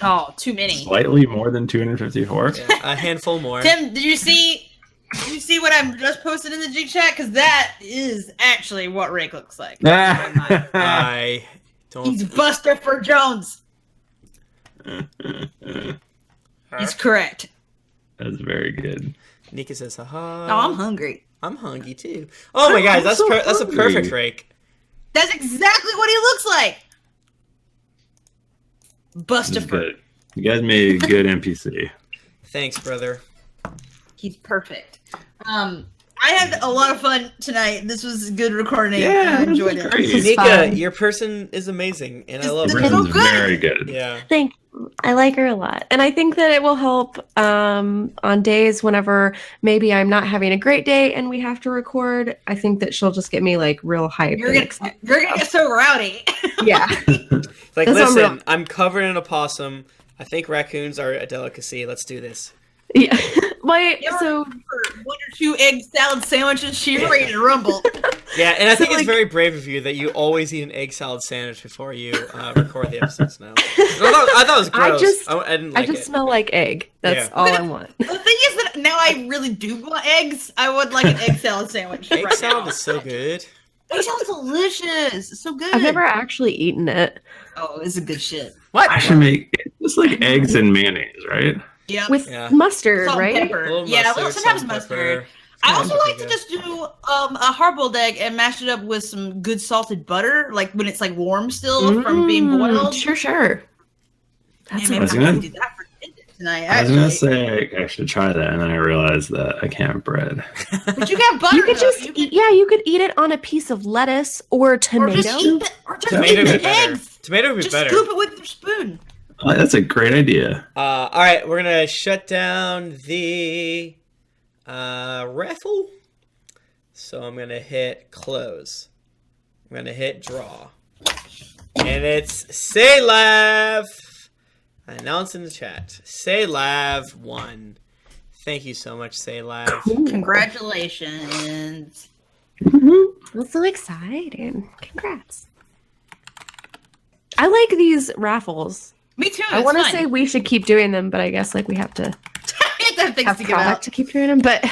Oh, too many. Slightly more than 254? Yeah, a handful more. Tim, did you see what I just posted in the Jig chat? Because that is actually what Rick looks like. I don't. He's Buster for Jones. He's correct. That's very good. Nika says, haha. Oh, I'm hungry. I'm hungry too. Oh my god, that's that's a perfect rake. That's exactly what he looks like. Buster That's for. good. You guys made a good NPC. Thanks, brother. He's perfect. I had a lot of fun tonight. This was good recording. Yeah, I enjoyed it. great. It's Nika, fun. your person is amazing, and I love It's her. so Britta's good. very good. Yeah. Thank you. I like her a lot. And I think that it will help on days whenever maybe I'm not having a great day and we have to record. I think that she'll just get me like real hype. You're and gonna excited. get so rowdy. Yeah. Like, That's what I'm listen, I'm covered in a possum. I think raccoons are a delicacy. Let's do this. Yeah. Wait, You ever so for 1 or 2 egg salad sandwiches, she's ready to rumble. Yeah, and I think like- it's very brave of you that you always eat an egg salad sandwich before you record the episodes now. I thought it was gross. I didn't I like just it. smell like egg. That's Yeah. all I want. The thing is that now I really do want eggs. I would like an egg salad sandwich. Egg right salad now. is so good. Egg salad's delicious. It's so good. I've never actually eaten it Oh, it's a good shit. What? I should make it's just like eggs and mayonnaise, right? Yeah. with Yeah. mustard, Salt and right? pepper. A little Yeah, mustard, well, sometimes salt and mustard. pepper. I also Sounds like to good. just do a hard-boiled egg and mash it up with some good salted butter, like when it's like warm still from being boiled. Sure. That's Man, I was maybe I'm gonna- gonna do that for dinner tonight. I was gonna Actually, say I should try that, and then I realized that I can't have bread. but you got butter. You could though. just You eat, yeah, you could eat it on a piece of lettuce or or tomato. just eat the, or just Tomato eat would the be better. eggs. Tomato would be Just better. scoop it with your spoon. Oh, that's a great idea. All right, we're gonna shut down the raffle. So I'm gonna hit close. I'm gonna hit draw, and it's Say Lav. I announced in the chat. Say Lav won. Thank you so much, Say Lav. Congratulations. That's so exciting. Congrats. I like these raffles. Me too. I want to say we should keep doing them, but I guess like we have to have things have to give product out. to keep doing them. But We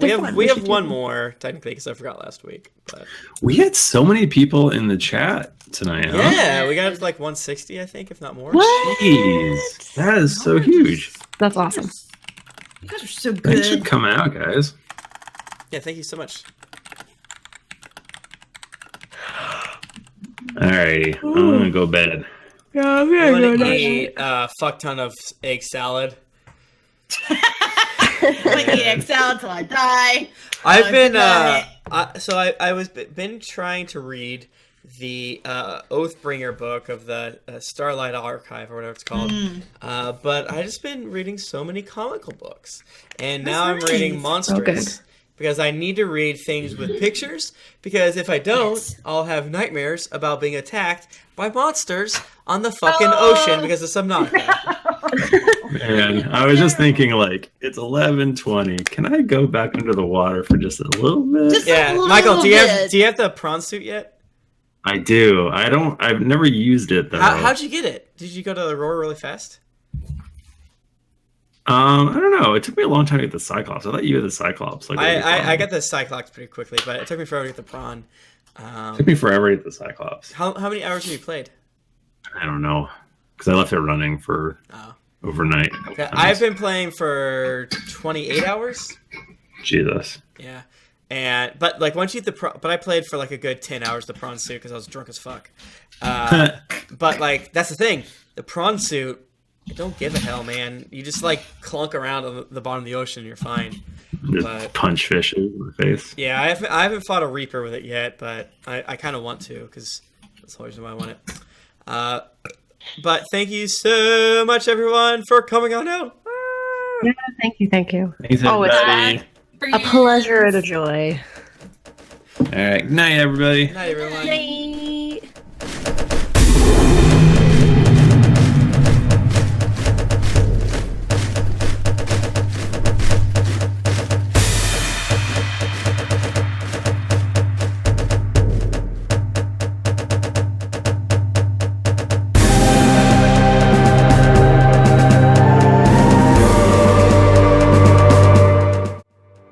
They're have fun. we We have should one do them. more technically because I forgot last week. But We had so many people in the chat tonight, huh? yeah, we got like 160, I think, if not more. what? Jeez, that is so huge. That's awesome. You guys are so Thanks for good. coming out, guys. Yeah, thank you so much. Alrighty, I'm gonna go bed. Yeah, I'm gonna eat a fuck ton of egg salad. I'm gonna eat egg salad till I die. I've been good night. I was been trying to read the Oathbringer book of the Starlight Archive or whatever it's called, but I just been reading so many comical books, and now I'm That's reading nice. Monstrous because I need to read things with pictures. Because if I don't, I'll have nightmares about being attacked by monsters on the fucking ocean because of Subnautica. And I was just thinking, like, it's 11:20. Can I go back under the water for just a little bit? Just- Yeah, A Michael, do you have bit. the prawn suit yet? I do. I don't. I've never used it though. How'd you get it? Did you go to the roar really fast? I don't know. It took me a long time to get the Cyclops. I thought you had the Cyclops. Like, I got the Cyclops pretty quickly, but it took me forever to get the prawn. It took me forever to get the Cyclops. How many hours have you played? I don't know because I left it running for Oh. overnight. Okay, I've been playing for 28 hours. Jesus. Yeah, but like once you eat but I played for like a good 10 hours the prawn suit because I was drunk as fuck. But like that's the thing, the prawn suit. You don't give a hell, man. You just like clunk around on the bottom of the ocean and you're fine. Just But- punch fishes in the face. Yeah, I haven't fought a Reaper with it yet, but I kind of want to because that's the reason why I want it. But thank you so much, everyone, for coming on out. Yeah, thank you. Thanks, Oh, it's everybody. a pleasure and a joy. All right. Good night, everybody. Good night, everyone. Yay.